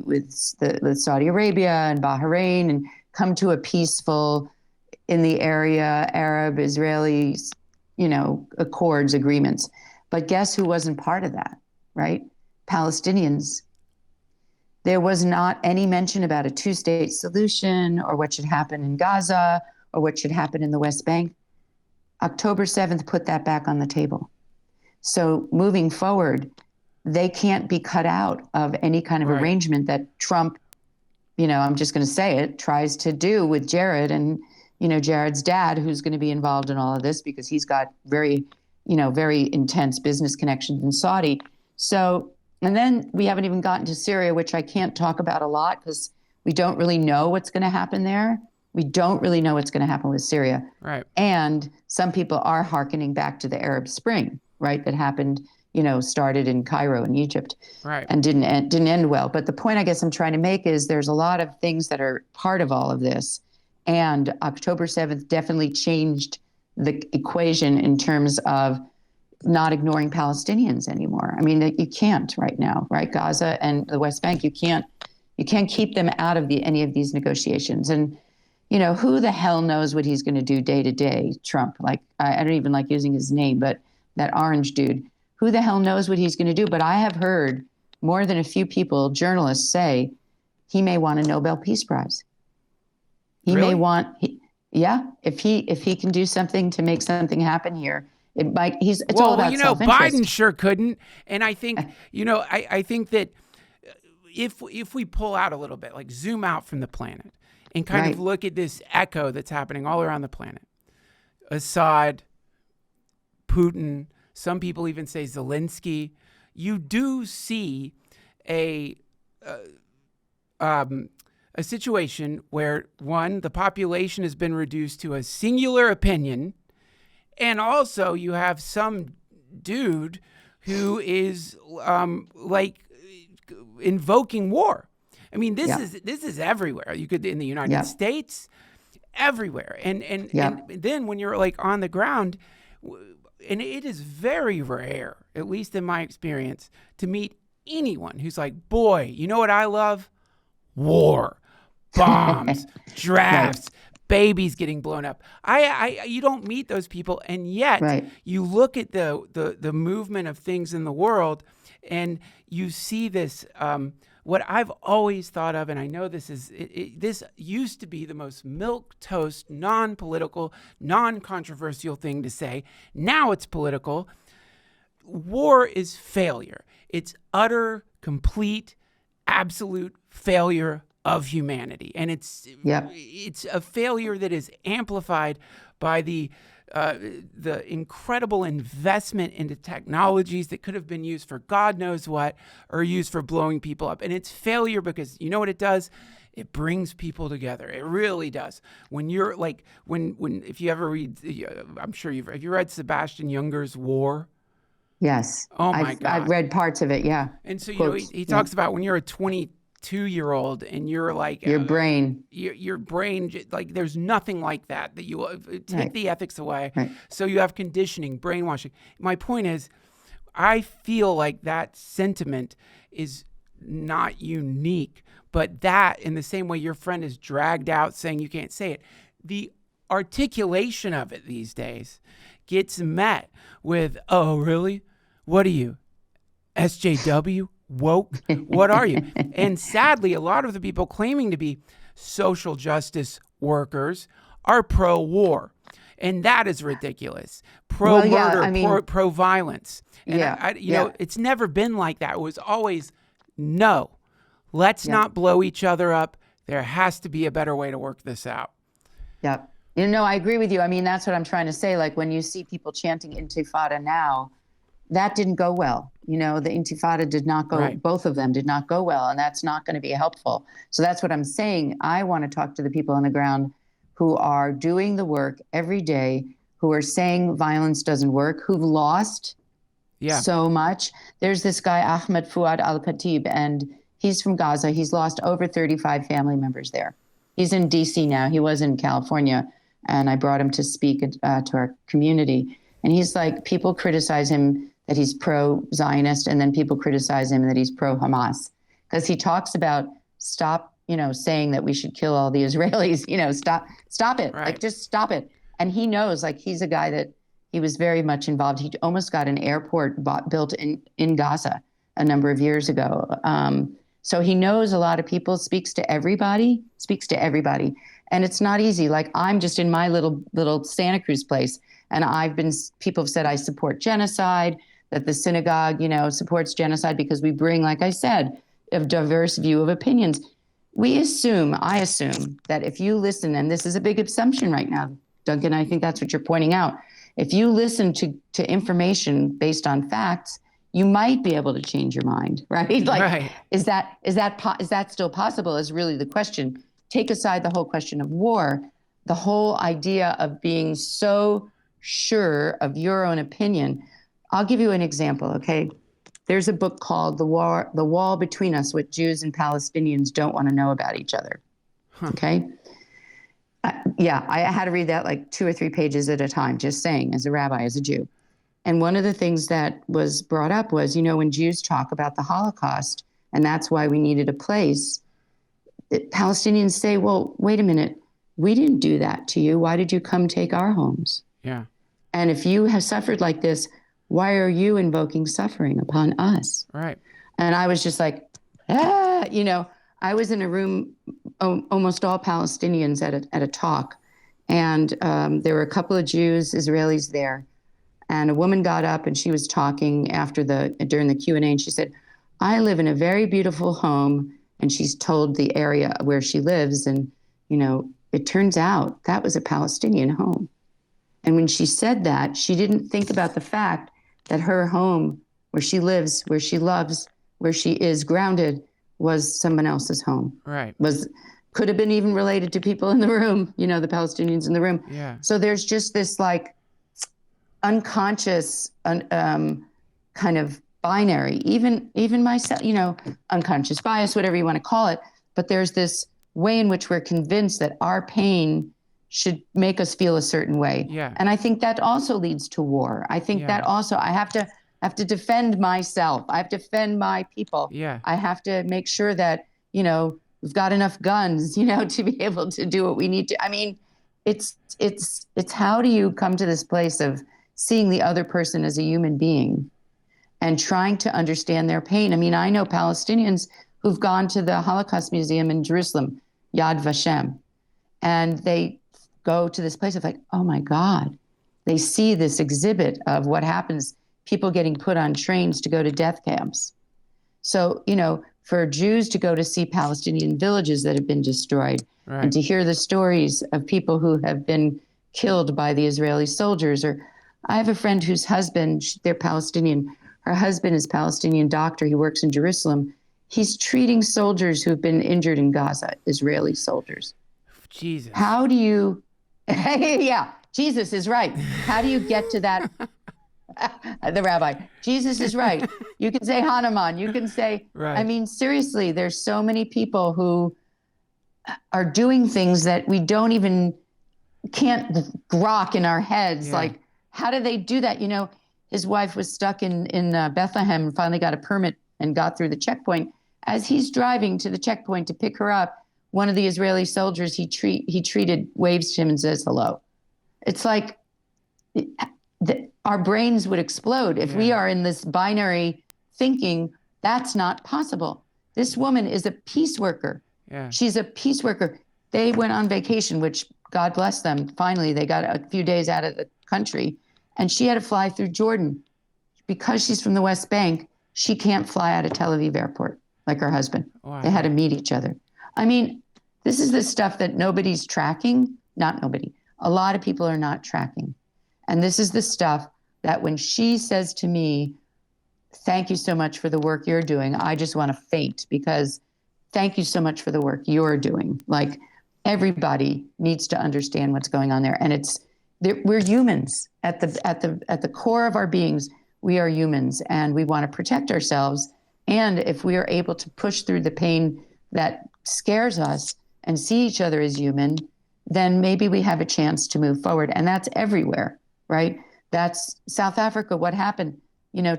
S2: with Saudi Arabia and Bahrain, and come to a peaceful, in the area, Arab-Israeli, accords, agreements. But guess who wasn't part of that, right? Palestinians. There was not any mention about a two-state solution or what should happen in Gaza or what should happen in the West Bank. October 7th put that back on the table. So moving forward, they can't be cut out of any kind of arrangement that Trump, I'm just going to say it, tries to do with Jared and, Jared's dad, who's going to be involved in all of this because he's got very intense business connections in Saudi. So, and then we haven't even gotten to Syria, which I can't talk about a lot because we don't really know what's going to happen there. We don't really know what's going to happen with Syria.
S1: Right.
S2: And some people are hearkening back to the Arab Spring, right? That happened, started in Cairo in Egypt,
S1: right,
S2: and didn't end well. But the point I guess I'm trying to make is there's a lot of things that are part of all of this. And October 7th definitely changed the equation in terms of not ignoring Palestinians anymore. I mean, you can't right now, right? Gaza and the West Bank, you can't keep them out of any of these negotiations. And, who the hell knows what he's going to do day to day, Trump. Like, I don't even like using his name, but that orange dude, who the hell knows what he's going to do? But I have heard more than a few people, journalists, say he may want a Nobel Peace Prize. He
S1: Really?
S2: may want, if he can do something to make something happen here, it might. It's all about self-interest.
S1: Biden sure couldn't, and I think I think that if we pull out a little bit, like zoom out from the planet and kind of look at this echo that's happening all around the planet, Assad, Putin, some people even say Zelensky, you do see a situation where, one, the population has been reduced to a singular opinion, and also you have some dude who is like invoking war. I mean, this is everywhere. You could in the United States, everywhere, and then when you're like on the ground, and it is very rare, at least in my experience, to meet anyone who's like, boy, you know what I love? War, bombs, drafts, babies getting blown up. You don't meet those people, and yet you look at the movement of things in the world, and you see this. What I've always thought of, and I know this is this used to be the most milquetoast, non-political, non-controversial thing to say. Now it's political. War is failure. It's utter, complete, absolute failure of humanity, and it's a failure that is amplified by the incredible investment into technologies that could have been used for God knows what, or used for blowing people up. And it's failure because you know what it does? It brings people together. It really does. When you're like, if you ever read, I'm sure have you read Sebastian Junger's War?
S2: Yes.
S1: Oh my God.
S2: I've read parts of it. Yeah.
S1: And so, he talks about when you're a 22-year-old and you're like
S2: your brain,
S1: like there's nothing like that you take the ethics away. So you have conditioning, brainwashing. My point is, I feel like that sentiment is not unique, but that in the same way your friend is dragged out saying you can't say it, the articulation of it these days gets met with, oh, really? What are you? SJW? Woke? What are you? And sadly, a lot of the people claiming to be social justice workers are pro-war. And that is ridiculous. Pro-murder, pro-violence. And you know, it's never been like that. It was always, no, let's not blow each other up. There has to be a better way to work this out.
S2: Yep. You know, I agree with you. I mean, that's what I'm trying to say. Like when you see people chanting Intifada now, that didn't go well. You know, the Intifada did not go, both of them did not go well, and that's not going to be helpful. So that's what I'm saying. I want to talk to the people on the ground who are doing the work every day, who are saying violence doesn't work, who've lost so much. There's this guy, Ahmed Fuad Al-Khatib, and he's from Gaza. He's lost over 35 family members there. He's in D.C. now. He was in California, and I brought him to speak to our community. And he's like, people criticize him that he's pro-Zionist, and then people criticize him that he's pro-Hamas. Because he talks about stop, saying that we should kill all the Israelis, stop it, like just stop it. And he knows, like he's a guy that he was very much involved. He almost got an airport built in Gaza a number of years ago. So he knows a lot of people, speaks to everybody. And it's not easy. Like I'm just in my little Santa Cruz place, and people have said I support genocide, that the synagogue, supports genocide because we bring, like I said, a diverse view of opinions. I assume that if you listen, and this is a big assumption right now, Duncan, I think that's what you're pointing out. If you listen to information based on facts, you might be able to change your mind, right? Like, is that still possible is really the question. Take aside the whole question of war, the whole idea of being so sure of your own opinion. I'll give you an example, okay? There's a book called The Wall Between Us, What Jews and Palestinians Don't Want to Know About Each Other, okay? I had to read that like 2 or 3 pages at a time, just saying, as a rabbi, as a Jew. And one of the things that was brought up was, when Jews talk about the Holocaust, and that's why we needed a place, Palestinians say, well, wait a minute, we didn't do that to you. Why did you come take our homes?
S1: Yeah.
S2: And if you have suffered like this, why are you invoking suffering upon us?
S1: Right.
S2: And I was just like, I was in a room, almost all Palestinians at a talk. And there were a couple of Jews, Israelis there. And a woman got up and she was talking during the Q&A, and she said, I live in a very beautiful home, and she's told the area where she lives. And, it turns out that was a Palestinian home. And when she said that, she didn't think about the fact that her home, where she lives, where she loves, where she is grounded, was someone else's home.
S1: Right.
S2: Could have been even related to people in the room, the Palestinians in the room.
S1: Yeah.
S2: So there's just this like unconscious kind of binary, even myself, unconscious bias, whatever you want to call it. But there's this way in which we're convinced that our pain should make us feel a certain way.
S1: Yeah.
S2: And I think that also leads to war. I think that also I have to defend myself. I have to defend my people.
S1: Yeah.
S2: I have to make sure that, we've got enough guns, to be able to do what we need to. I mean, it's how do you come to this place of seeing the other person as a human being and trying to understand their pain? I mean, I know Palestinians who've gone to the Holocaust Museum in Jerusalem, Yad Vashem, and they go to this place of like, oh my God, they see this exhibit of what happens, people getting put on trains to go to death camps. So, for Jews to go to see Palestinian villages that have been destroyed,
S1: Right.
S2: and to hear the stories of people who have been killed by the Israeli soldiers. Or I have a friend whose husband, they're Palestinian, her husband is Palestinian doctor, he works in Jerusalem. He's treating soldiers who've been injured in Gaza, Israeli soldiers.
S1: Jesus.
S2: How do you, yeah, Jesus is right. How do you get to that? The rabbi, Jesus is right. You can say Hanuman, you can say,
S1: Right.
S2: I mean, seriously, there's so many people who are doing things that we can't grok in our heads.
S1: Yeah.
S2: Like, how do they do that? His wife was stuck in Bethlehem and finally got a permit and got through the checkpoint. As he's driving to the checkpoint to pick her up, one of the Israeli soldiers he treated waves to him and says hello. It's like our brains would explode if we are in this binary thinking. That's not possible. This woman is a peace worker.
S1: Yeah.
S2: She's a peace worker. They went on vacation, which God bless them. Finally, they got a few days out of the country, and she had to fly through Jordan. Because she's from the West Bank, she can't fly out of Tel Aviv airport like her husband.
S1: Wow.
S2: They had to meet each other. I mean, this is the stuff that nobody's tracking. Not nobody. A lot of people are not tracking. And this is the stuff that when she says to me, thank you so much for the work you're doing, I just want to faint, because thank you so much for the work you're doing. Like, everybody needs to understand what's going on there. And we're humans at the core of our beings. We are humans, and we want to protect ourselves. And if we are able to push through the pain that scares us and see each other as human, then maybe we have a chance to move forward. And that's everywhere, right? That's South Africa. What happened?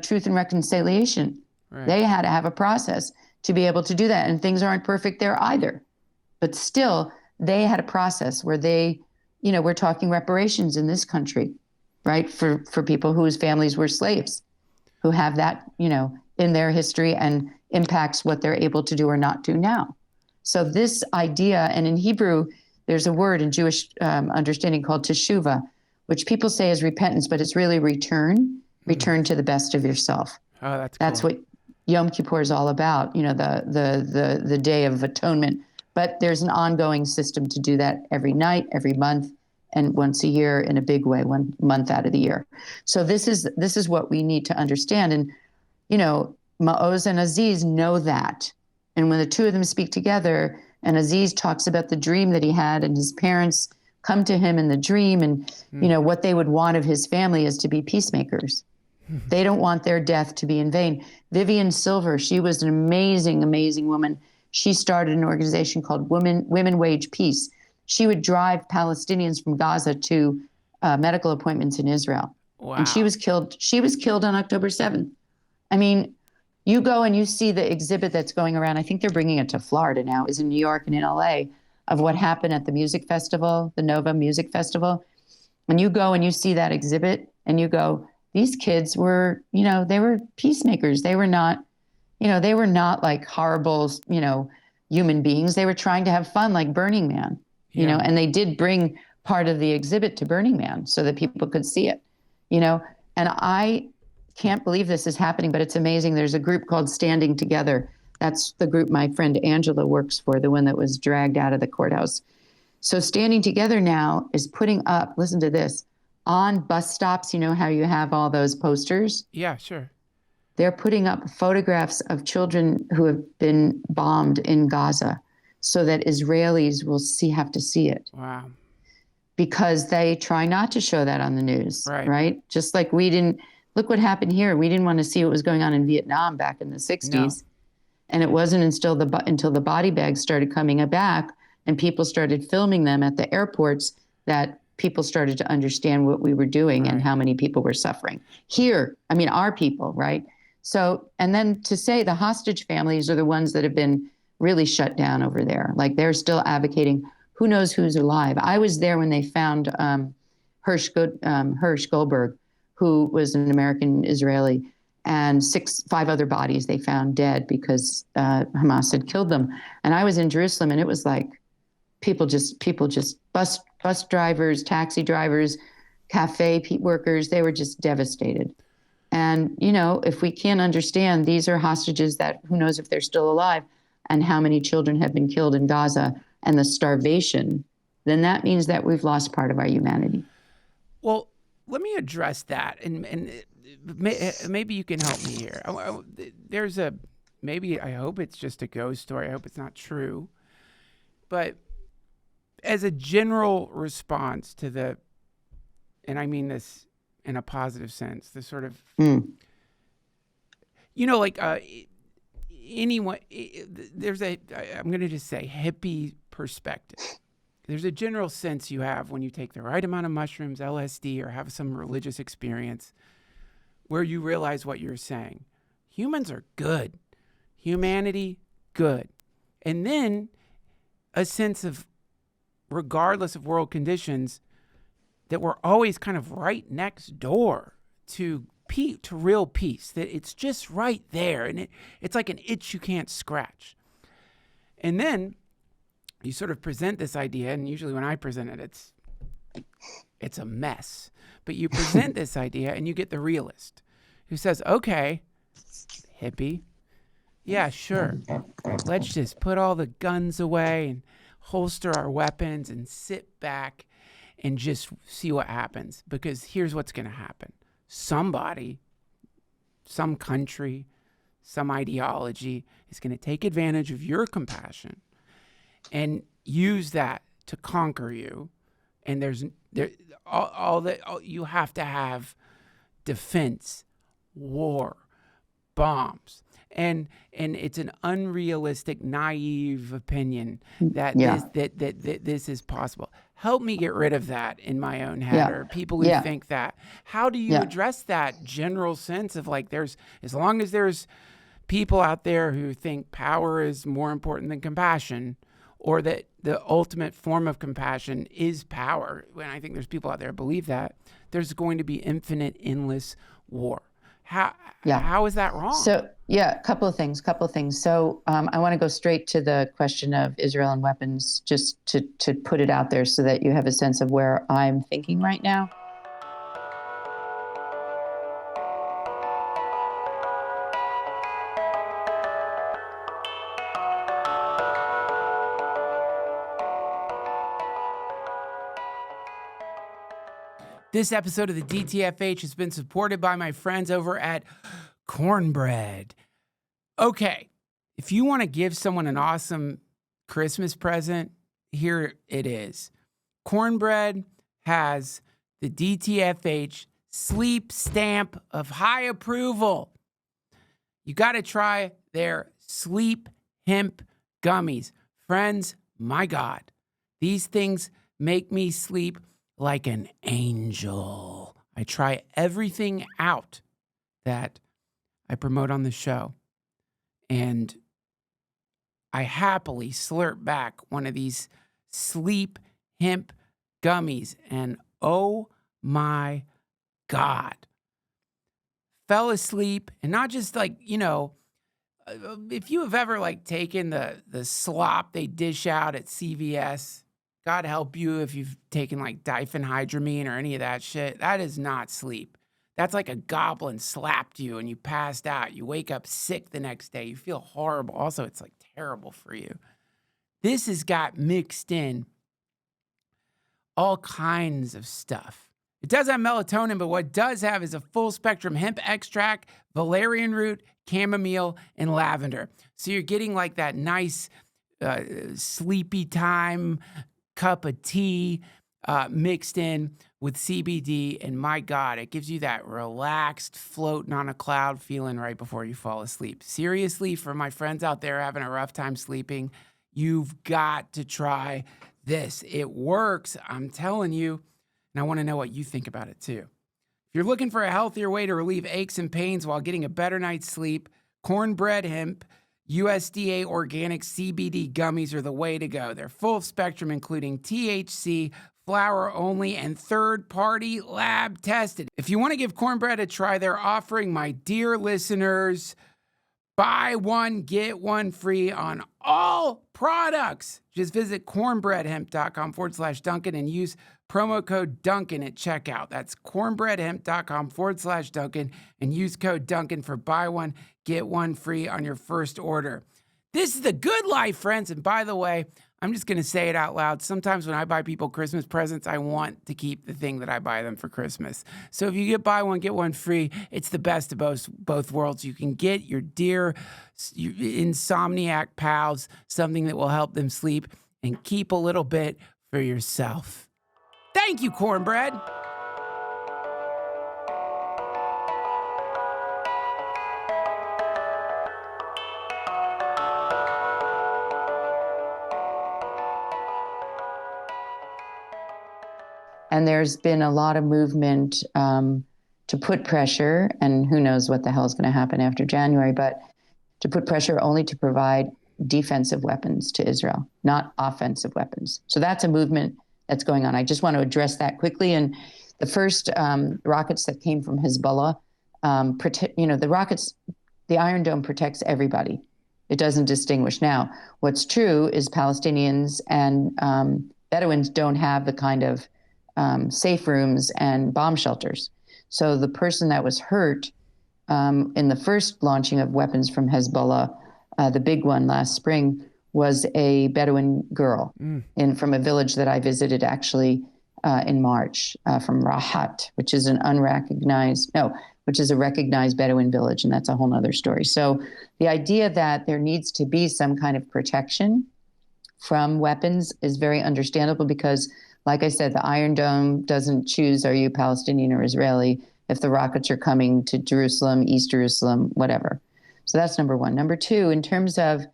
S2: Truth and reconciliation.
S1: Right.
S2: They had to have a process to be able to do that. And things aren't perfect there either. But still, they had a process where they, we're talking reparations in this country, right? For people whose families were slaves, who have that, in their history and impacts what they're able to do or not do now. So this idea, and in Hebrew, there's a word in Jewish understanding called teshuvah, which people say is repentance, but it's really return to the best of yourself.
S1: Oh, that's
S2: That's
S1: cool.
S2: what Yom Kippur is all about, the Day of Atonement. But there's an ongoing system to do that every night, every month, and once a year in a big way, 1 month out of the year. So this is what we need to understand. And, Maoz and Aziz know that. And when the two of them speak together, and Aziz talks about the dream that he had, and his parents come to him in the dream, and, what they would want of his family is to be peacemakers. They don't want their death to be in vain. Vivian Silver, she was an amazing, amazing woman. She started an organization called Women Wage Peace. She would drive Palestinians from Gaza to medical appointments in Israel.
S1: Wow.
S2: And she was killed. She was killed on October 7th. I mean, you go and you see the exhibit that's going around. I think they're bringing it to Florida now, is in New York and in LA, of what happened at the music festival, the Nova Music Festival. And you go and you see that exhibit and you go, these kids were, they were peacemakers. They were not, they were not like horrible, human beings. They were trying to have fun, like Burning Man, and they did bring part of the exhibit to Burning Man so that people could see it, and I can't believe this is happening, but it's amazing. There's a group called Standing Together. That's the group my friend Angela works for, the one that was dragged out of the courthouse. So Standing Together now is putting up, listen to this, on bus stops. You know how you have all those posters?
S1: Yeah, sure.
S2: They're putting up photographs of children who have been bombed in Gaza so that Israelis will have to see it.
S1: Wow.
S2: Because they try not to show that on the news,
S1: Right.
S2: right? Just like we didn't, look what happened here. We didn't want to see what was going on in Vietnam back in the 60s.
S1: No.
S2: And it wasn't until the body bags started coming back and people started filming them at the airports that people started to understand what we were doing and how many people were suffering. Here, I mean, our people, right? So, and then to say the hostage families are the ones that have been really shut down over there. Like they're still advocating, who knows who's alive. I was there when they found Hirsch Goldberg, who was an American Israeli, and 5 other bodies they found dead because Hamas had killed them. And I was in Jerusalem, and it was like people just bus drivers, taxi drivers, cafe workers, they were just devastated. And, you know, if we can't understand these are hostages that who knows if they're still alive and how many children have been killed in Gaza and the starvation, then that means that we've lost part of our humanity.
S1: Well, let me address that, and maybe you can help me here. There's I hope it's just a ghost story. I hope it's not true. But as a general response to and I mean this in a positive sense, the sort of, you know, like anyone, there's I'm going to just say hippie perspective. There's a general sense you have when you take the right amount of mushrooms, LSD, or have some religious experience where you realize what you're saying. Humans are good. Humanity, good. And then a sense of, regardless of world conditions, that we're always kind of right next door to real peace, that it's just right there. And it's like an itch you can't scratch. And then you sort of present this idea, and usually when I present it, it's a mess. But you present this idea, and you get the realist who says, okay, hippie, yeah, sure. Let's just put all the guns away and holster our weapons and sit back and just see what happens. Because here's what's going to happen. Somebody, some country, some ideology is going to take advantage of your compassion and use that to conquer you. And you have to have defense, war, bombs. And it's an unrealistic, naive opinion that this is possible. Help me get rid of that in my own head, or people who think that. How do you address that general sense of like, as long as there's people out there who think power is more important than compassion, or that the ultimate form of compassion is power, when I think there's people out there who believe that, there's going to be infinite, endless war. How is that wrong?
S2: So, a couple of things. So I want to go straight to the question of Israel and weapons, just to put it out there so that you have a sense of where I'm thinking right now.
S1: This episode of the DTFH has been supported by my friends over at Cornbread. Okay, if you want to give someone an awesome Christmas present, here it is. Cornbread has the DTFH sleep stamp of high approval. You got to try their sleep hemp gummies. Friends, my God, these things make me sleep like an angel. I try everything out that I promote on the show. And I happily slurp back one of these sleep hemp gummies. And oh my God. Fell asleep, and not just like, if you have ever like taken the slop they dish out at CVS, God help you if you've taken like diphenhydramine or any of that shit. That is not sleep. That's like a goblin slapped you and you passed out. You wake up sick the next day. You feel horrible. Also, it's like terrible for you. This has got mixed in all kinds of stuff. It does have melatonin, but what it does have is a full spectrum hemp extract, valerian root, chamomile, and lavender. So you're getting like that nice sleepy time cup of tea mixed in with CBD. And my God, it gives you that relaxed, floating on a cloud feeling right before you fall asleep. Seriously, for my friends out there having a rough time sleeping, you've got to try this. It works, I'm telling you. And I want to know what you think about it too. If you're looking for a healthier way to relieve aches and pains while getting a better night's sleep, cornbread hemp, USDA organic CBD gummies are the way to go. They're full spectrum, including THC, flower only, and third-party lab tested. If you want to give cornbread a try, they're offering my dear listeners buy one, get one free on all products. Just visit cornbreadhemp.com/Duncan and use promo code Duncan at checkout. That's cornbreadhemp.com/Duncan and use code Duncan for buy one, get one free on your first order. This is the good life, friends. And by the way, I'm just going to say it out loud. Sometimes when I buy people Christmas presents, I want to keep the thing that I buy them for Christmas. So if you get buy one, get one free, it's the best of both worlds. You can get your dear insomniac pals something that will help them sleep and keep a little bit for yourself. Thank you, cornbread.
S2: And there's been a lot of movement to put pressure, and who knows what the hell is going to happen after January, but to put pressure only to provide defensive weapons to Israel, not offensive weapons. So that's a movement that's going on. I just want to address that quickly. And the first rockets that came from Hezbollah, the rockets, the Iron Dome protects everybody. It doesn't distinguish. Now, what's true is Palestinians and Bedouins don't have the kind of safe rooms and bomb shelters. So the person that was hurt in the first launching of weapons from Hezbollah, the big one last spring, was a Bedouin girl from a village that I visited actually in March from Rahat, which is a recognized Bedouin village, and that's a whole nother story. So the idea that there needs to be some kind of protection from weapons is very understandable because, like I said, the Iron Dome doesn't choose, are you Palestinian or Israeli, if the rockets are coming to Jerusalem, East Jerusalem, whatever. So that's number one. Number two, in terms of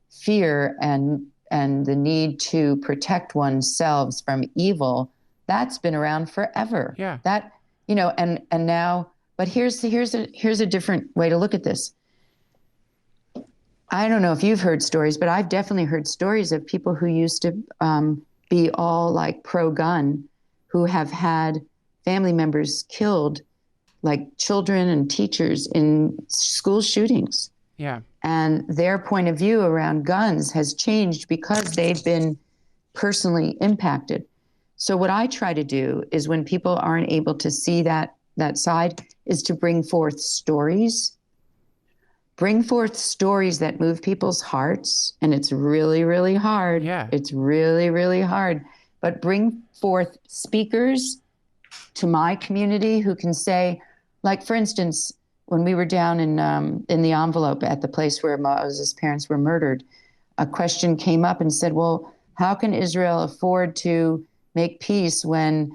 S2: fear and the need to protect oneself from evil, that's been around forever.
S1: Yeah.
S2: That, and now, but here's a different way to look at this. I don't know if you've heard stories, but I've definitely heard stories of people who used to be all like pro-gun, who have had family members killed, like children and teachers in school shootings.
S1: Yeah.
S2: And their point of view around guns has changed because they've been personally impacted. So what I try to do is when people aren't able to see that side is to bring forth stories that move people's hearts. And it's really, really hard.
S1: Yeah.
S2: It's really, really hard. But bring forth speakers to my community who can say, like, for instance, when we were down in the envelope at the place where Moses' parents were murdered, a question came up and said, well, how can Israel afford to make peace when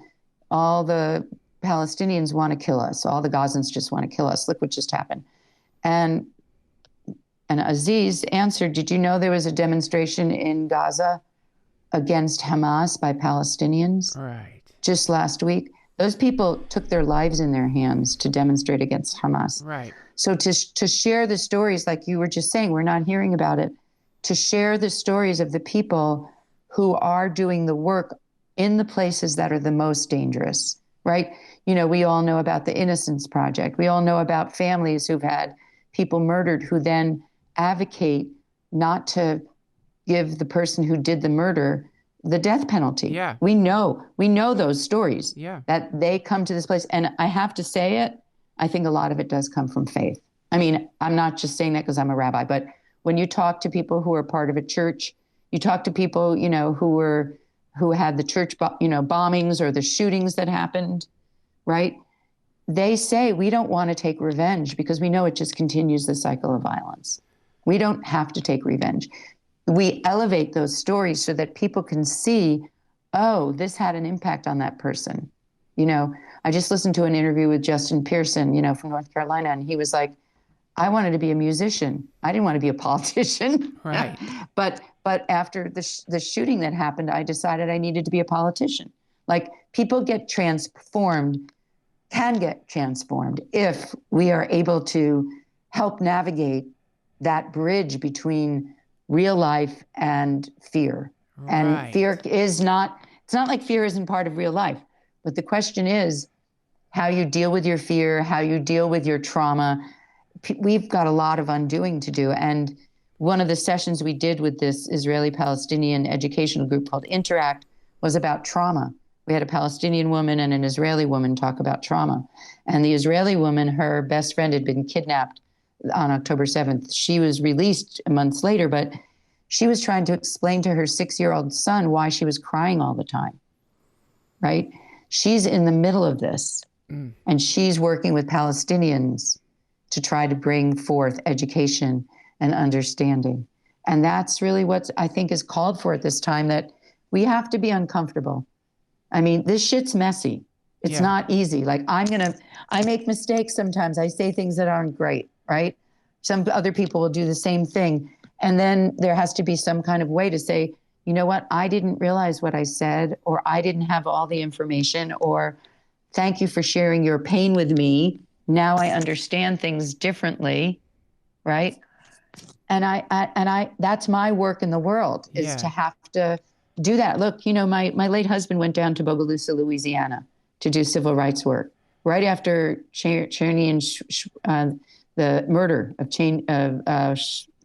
S2: all the Palestinians want to kill us? All the Gazans just want to kill us. Look what just happened. And Aziz answered, did you know there was a demonstration in Gaza against Hamas by Palestinians?
S1: Right.
S2: Just last week. Those people took their lives in their hands to demonstrate against Hamas.
S1: Right.
S2: So to share the stories, like you were just saying, we're not hearing about it, to share the stories of the people who are doing the work in the places that are the most dangerous, right? We all know about the Innocence Project. We all know about families who've had people murdered who then advocate not to give the person who did the murder the death penalty.
S1: Yeah.
S2: We know those stories.
S1: Yeah.
S2: That they come to this place. And I have to say it, I think a lot of it does come from faith. I mean, I'm not just saying that because I'm a rabbi, but when you talk to people who are part of a church, you talk to people, who had the church, bombings or the shootings that happened, right? They say we don't want to take revenge because we know it just continues the cycle of violence. We don't have to take revenge. We elevate those stories so that people can see, oh, this had an impact on that person. I just listened to an interview with Justin Pearson, from North Carolina, and he was like, I wanted to be a musician. I didn't want to be a politician.
S1: Right.
S2: But after the shooting that happened, I decided I needed to be a politician. Like, people can get transformed if we are able to help navigate that bridge between real life and fear.
S1: Right.
S2: And fear it's not like fear isn't part of real life. But the question is how you deal with your fear, how you deal with your trauma. We've got a lot of undoing to do. And one of the sessions we did with this Israeli-Palestinian educational group called Interact was about trauma. We had a Palestinian woman and an Israeli woman talk about trauma. And the Israeli woman, her best friend had been kidnapped on October 7th. She was released months later, but she was trying to explain to her 6-year-old son why she was crying all the time, right? She's in the middle of this, and she's working with Palestinians to try to bring forth education and understanding. And that's really what I think is called for at this time, that we have to be uncomfortable. I mean, this shit's messy. It's not easy. Like, I make mistakes sometimes. I say things that aren't great, right? Some other people will do the same thing. And then there has to be some kind of way to say, you know what, I didn't realize what I said, or I didn't have all the information, or thank you for sharing your pain with me. Now I understand things differently, right? And I that's my work in the world, is to have to do that. Look, my late husband went down to Bogalusa, Louisiana to do civil rights work right after Cherny and the murder of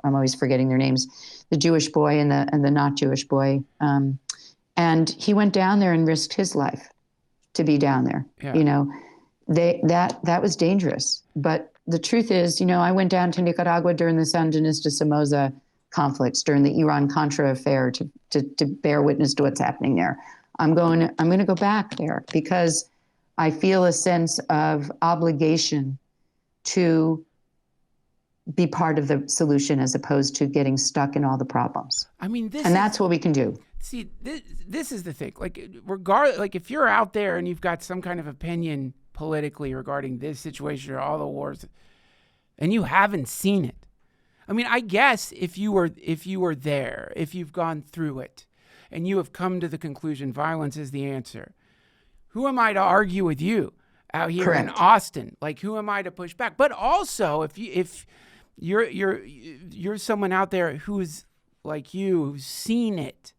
S2: I'm always forgetting their names, the Jewish boy and the not Jewish boy. And he went down there and risked his life to be down there. Yeah. That was dangerous. But the truth is, I went down to Nicaragua during the Sandinista Somoza conflicts, during the Iran-Contra affair, to bear witness to what's happening there. I'm going to go back there because I feel a sense of obligation to be part of the solution as opposed to getting stuck in all the problems.
S1: I mean,
S2: that's what we can do.
S1: See, this is the thing. Like, regardless, like, if you're out there and you've got some kind of opinion politically regarding this situation or all the wars, and you haven't seen it, I mean, I guess if you were there, if you've gone through it, and you have come to the conclusion violence is the answer, who am I to argue with you out here in Austin? Like, who am I to push back? But also, if you're someone out there who's like you, who's seen it,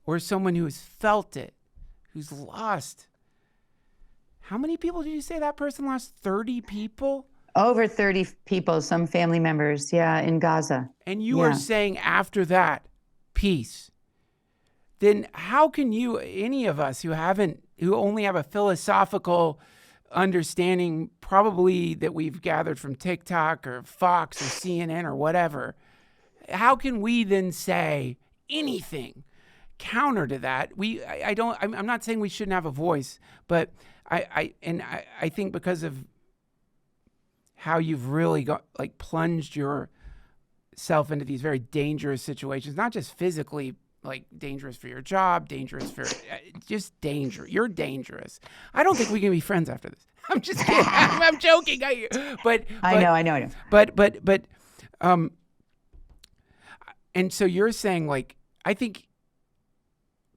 S1: or someone who's felt it, who's lost. How many people did you say that person lost? 30 people?
S2: Over 30 people, some family members, in Gaza.
S1: And you are saying after that, peace. Then how can you, any of us who only have a philosophical understanding, probably that we've gathered from TikTok or Fox or CNN or whatever, how can we then say anything counter to that? I'm not saying we shouldn't have a voice, but I think because of how you've really plunged yourself into these very dangerous situations, not just physically, like dangerous for your job, dangerous for just danger. You're dangerous. I don't think we can be friends after this. I'm just kidding. I'm joking. I know. But and so you're saying, like, I think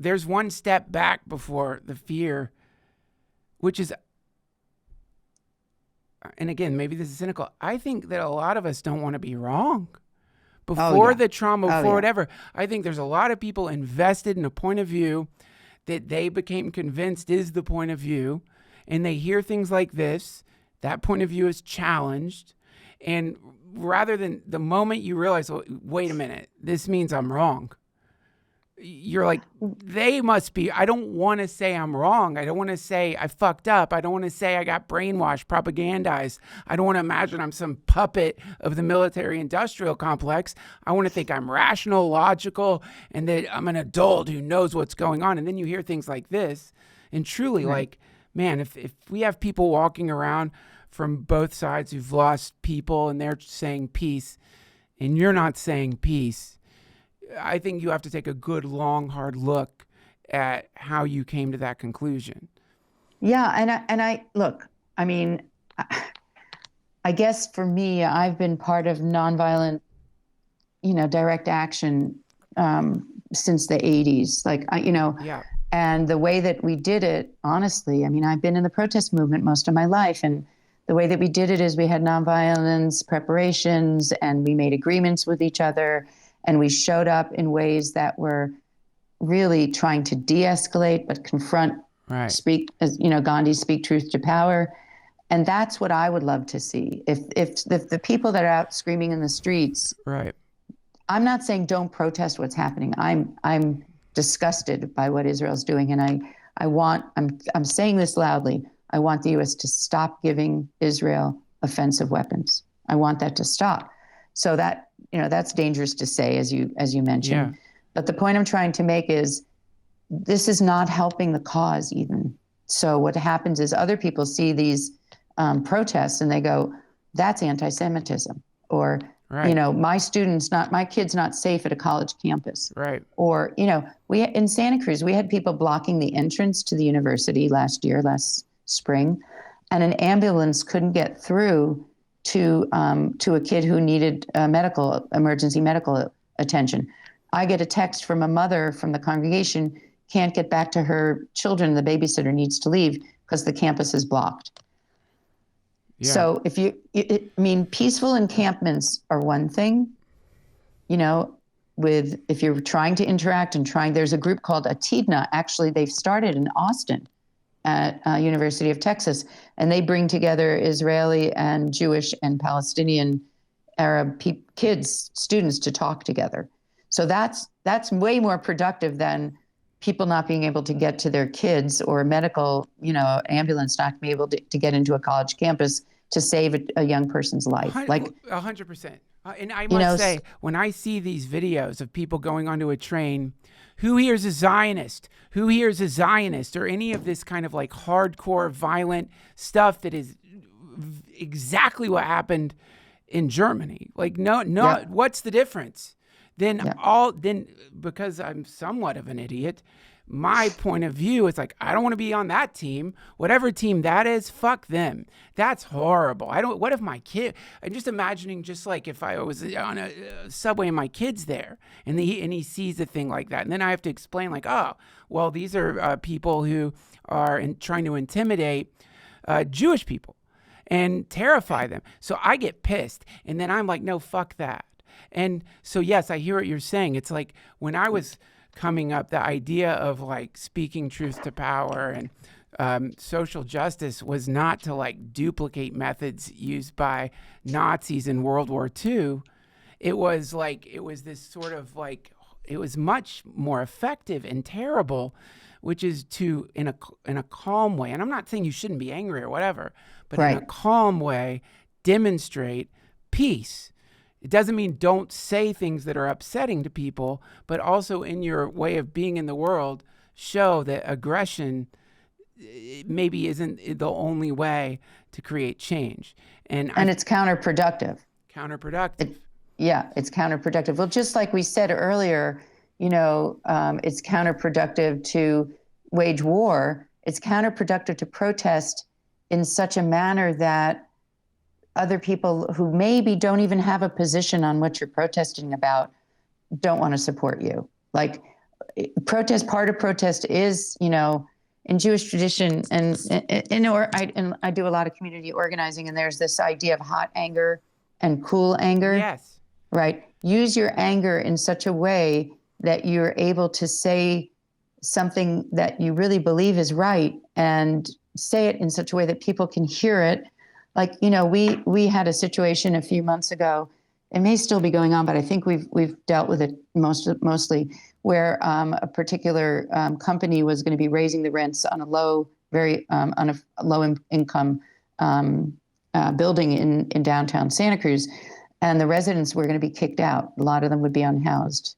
S1: there's one step back before the fear, which is, and again, maybe this is cynical, I think that a lot of us don't want to be wrong. Before the trauma, before whatever, I think there's a lot of people invested in a point of view that they became convinced is the point of view, and they hear things like this, that point of view is challenged, and rather than the moment you realize, oh, wait a minute, this means I'm wrong, you're like, they must be. I don't want to say I'm wrong. I don't want to say I fucked up. I don't want to say I got brainwashed, propagandized. I don't want to imagine I'm some puppet of the military industrial complex. I want to think I'm rational, logical, and that I'm an adult who knows what's going on. And then you hear things like this. And truly, like, man, if we have people walking around from both sides who've lost people and they're saying peace and you're not saying peace, I think you have to take a good, long, hard look at how you came to that conclusion.
S2: Yeah. And I look, I mean, I guess for me, I've been part of nonviolent, direct action since the 80s. Like,
S1: Yeah.
S2: And the way that we did it, honestly, I mean, I've been in the protest movement most of my life. And the way that we did it is we had nonviolence preparations and we made agreements with each other. And we showed up in ways that were really trying to de-escalate, but confront, speak, as Gandhi, speak truth to power. And that's what I would love to see. If the people that are out screaming in the streets, I'm not saying don't protest what's happening. I'm disgusted by what Israel's doing. And I'm saying this loudly. I want the U.S. to stop giving Israel offensive weapons. I want that to stop. So that, that's dangerous to say, as you mentioned. Yeah. But the point I'm trying to make is this is not helping the cause even. So what happens is other people see these protests and they go, that's anti-Semitism. Or, my kid's not safe at a college campus.
S1: Right.
S2: Or, in Santa Cruz, we had people blocking the entrance to the university last spring, and an ambulance couldn't get through to a kid who needed emergency medical attention. I get a text from a mother from the congregation, can't get back to her children. The babysitter needs to leave because the campus is blocked. Yeah. So peaceful encampments are one thing, if you're trying to interact there's a group called Atidna. Actually, they've started in Austin at University of Texas, and they bring together Israeli and Jewish and Palestinian Arab students to talk together. So that's way more productive than people not being able to get to their kids or medical, ambulance not being able to get into a college campus to save a young person's life.
S1: 100%. And I must say, when I see these videos of people going onto a train, who here is a Zionist? Who here is a Zionist? Or any of this kind of like hardcore violent stuff that is exactly what happened in Germany. Like, no, yeah. What's the difference? Then because I'm somewhat of an idiot, my point of view is like, I don't want to be on that team. Whatever team that is, fuck them. That's horrible. What if my kid, I'm just imagining just like if I was on a subway and my kid's there and he sees a thing like that. And then I have to explain like, oh, well, these are people who are trying to intimidate Jewish people and terrify them. So I get pissed. And then I'm like, no, fuck that. And so, yes, I hear what you're saying. It's like when I was coming up, the idea of like speaking truth to power and social justice was not to like duplicate methods used by Nazis in World War II. It was this sort of like, it was much more effective and terrible, which is to, in a calm way, and I'm not saying you shouldn't be angry or whatever, but in a calm way, demonstrate peace. It doesn't mean don't say things that are upsetting to people, but also in your way of being in the world, show that aggression maybe isn't the only way to create change. And
S2: it's counterproductive.
S1: It's
S2: counterproductive. Well, just like we said earlier, it's counterproductive to wage war. It's counterproductive to protest in such a manner that other people who maybe don't even have a position on what you're protesting about don't want to support you. Like part of protest is, in Jewish tradition, and I do a lot of community organizing, and there's this idea of hot anger and cool anger.
S1: Yes.
S2: Right. Use your anger in such a way that you're able to say something that you really believe is right, and say it in such a way that people can hear it. Like, we had a situation a few months ago it may still be going on, but I think we've dealt with it mostly where a particular company was going to be raising the rents on a low, on a low income building in downtown Santa Cruz, and the residents were going to be kicked out. A lot of them would be unhoused.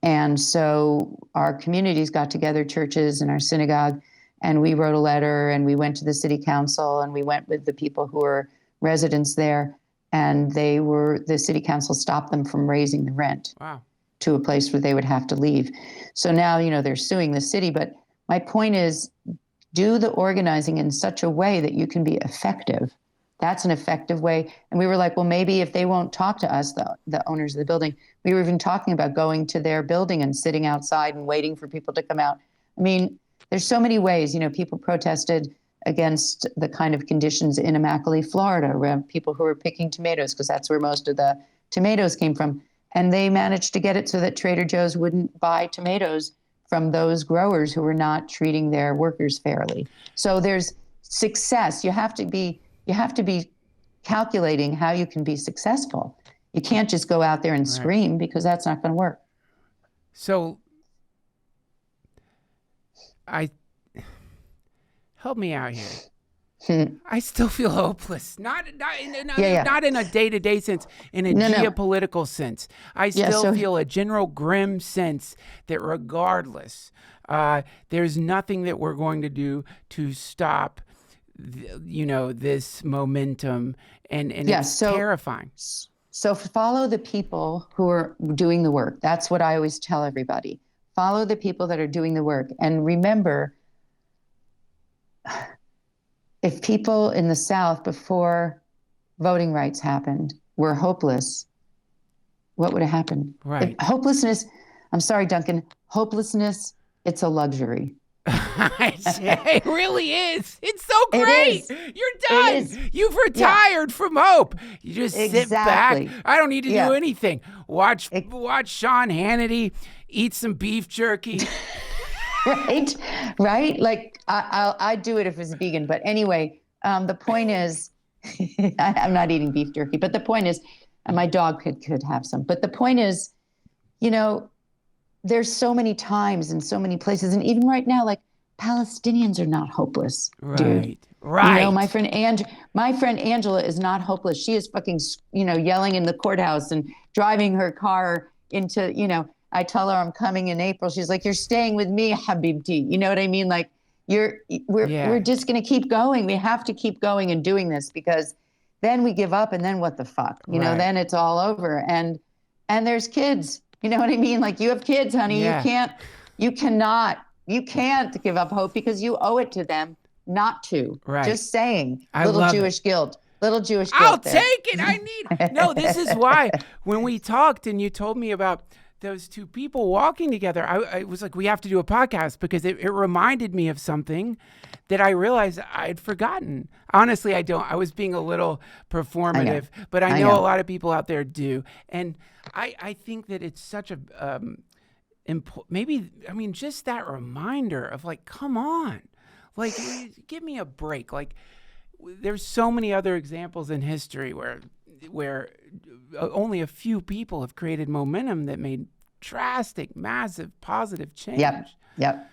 S2: And so our communities got together, churches and our synagogue, and we wrote a letter and we went to the city council and we went with the people who were residents there, and the city council stopped them from raising the rent.
S1: Wow.
S2: To a place where they would have to leave. So now, they're suing the city, but my point is, do the organizing in such a way that you can be effective. That's an effective way. And we were like, well, maybe if they won't talk to us, the owners of the building, we were even talking about going to their building and sitting outside and waiting for people to come out. I mean, there's so many ways. People protested against the kind of conditions in Immokalee, Florida, around people who were picking tomatoes, because that's where most of the tomatoes came from. And they managed to get it so that Trader Joe's wouldn't buy tomatoes from those growers who were not treating their workers fairly. So there's success. You have to be calculating how you can be successful. You can't just go out there and scream, because that's not going to work.
S1: So help me out here. I still feel hopeless. Not in a day-to-day sense, in a geopolitical sense. I still feel a general grim sense that regardless, there's nothing that we're going to do to stop, this momentum, and it's terrifying.
S2: So follow the people who are doing the work. That's what I always tell everybody. Follow the people that are doing the work. And remember, if people in the South before voting rights happened were hopeless, what would have happened?
S1: Right.
S2: Hopelessness, I'm sorry, Duncan, hopelessness, it's a luxury.
S1: It really is. It's so great. You're done. You've retired from hope. You just sit back. I don't need to do anything. Watch Sean Hannity eat some beef jerky.
S2: Right. Like I'd do it if it was vegan. But anyway, the point is, I'm not eating beef jerky. But the point is, and my dog could have some. But the point is, there's so many times and so many places, and even right now, like Palestinians are not hopeless, dude.
S1: Right.
S2: My friend Angela is not hopeless. She is fucking, yelling in the courthouse and driving her car into, I tell her I'm coming in April. She's like, "You're staying with me, Habibti." You know what I mean? Like, we're just going to keep going. We have to keep going and doing this, because then we give up, and then what the fuck? Then it's all over. And there's kids. You know what I mean? Like, you have kids, honey. Yeah. You can't give up hope, because you owe it to them not to.
S1: Right.
S2: Just saying.
S1: Little
S2: Jewish guilt. I'll take it. No,
S1: this is why when we talked and you told me about those two people walking together, I was like, we have to do a podcast, because it reminded me of something that I realized I'd forgotten. Honestly, I don't. I was being a little performative, but I know a lot of people out there do. And I think that it's such a, just that reminder of, like, come on, like, give me a break. Like, there's so many other examples in history where only a few people have created momentum that made drastic, massive, positive change. Yep.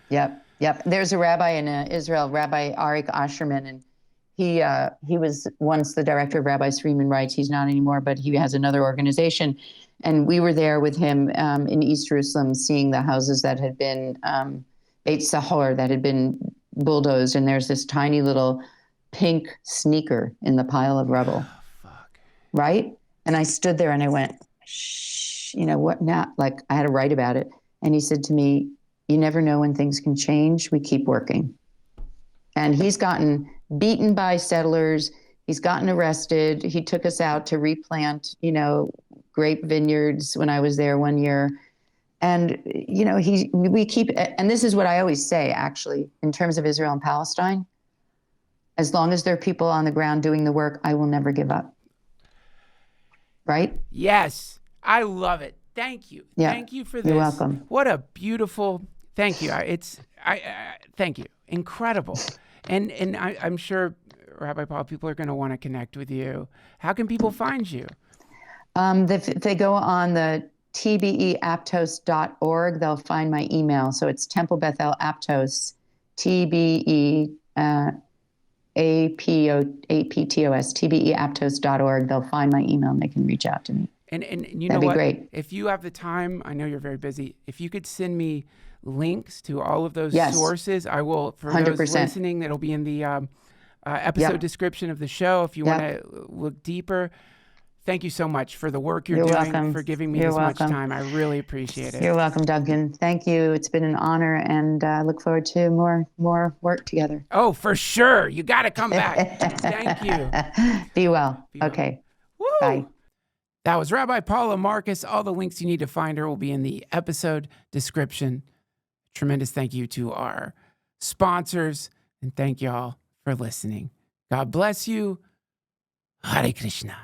S1: There's a rabbi in Israel, Rabbi Arik Asherman, and he was once the director of Rabbis for Human Rights. He's not anymore, but he has another organization. And we were there with him in East Jerusalem, seeing the houses that had been Beit Sahor, that had been bulldozed. And there's this tiny little pink sneaker in the pile of rubble. Oh, fuck.
S2: Right? And I stood there and I went, shh, what now? Like, I had to write about it. And he said to me, "You never know when things can change. We keep working." And he's gotten beaten by settlers. He's gotten arrested. He took us out to replant, grape vineyards when I was there one year. And, we keep, and this is what I always say, actually, in terms of Israel and Palestine, as long as there are people on the ground doing the work, I will never give up. Right?
S1: Yes. I love it. Thank you.
S2: Yeah.
S1: Thank you for this.
S2: You're welcome.
S1: What a beautiful, thank you. Thank you. Incredible. And I'm sure, Rabbi Paul, people are going to want to connect with you. How can people find you?
S2: If they go on the tbeaptos.org, they'll find my email. So it's Temple Bethel Aptos, TBE APTOS, tbeaptos.org. They'll find my email and they can reach out to me.
S1: And you
S2: That'd
S1: know
S2: be
S1: what?
S2: great.
S1: If you have the time, I know you're very busy. If you could send me links to all of those
S2: Yes.
S1: sources, I will. For
S2: 100%.
S1: those listening, that'll be in the episode description of the show. If you want to look deeper, thank you so much for the work you're doing,
S2: welcome.
S1: for giving me
S2: You're
S1: this
S2: welcome.
S1: much time. I really appreciate it.
S2: You're welcome, Duncan. Thank you. It's been an honor, and I look forward to more work together.
S1: Oh, for sure. You got to come back. Thank you.
S2: Be well. Okay.
S1: Woo!
S2: Bye.
S1: That was Rabbi Paula Marcus. All the links you need to find her will be in the episode description. Tremendous thank you to our sponsors, and thank y'all for listening. God bless you. Hare Krishna.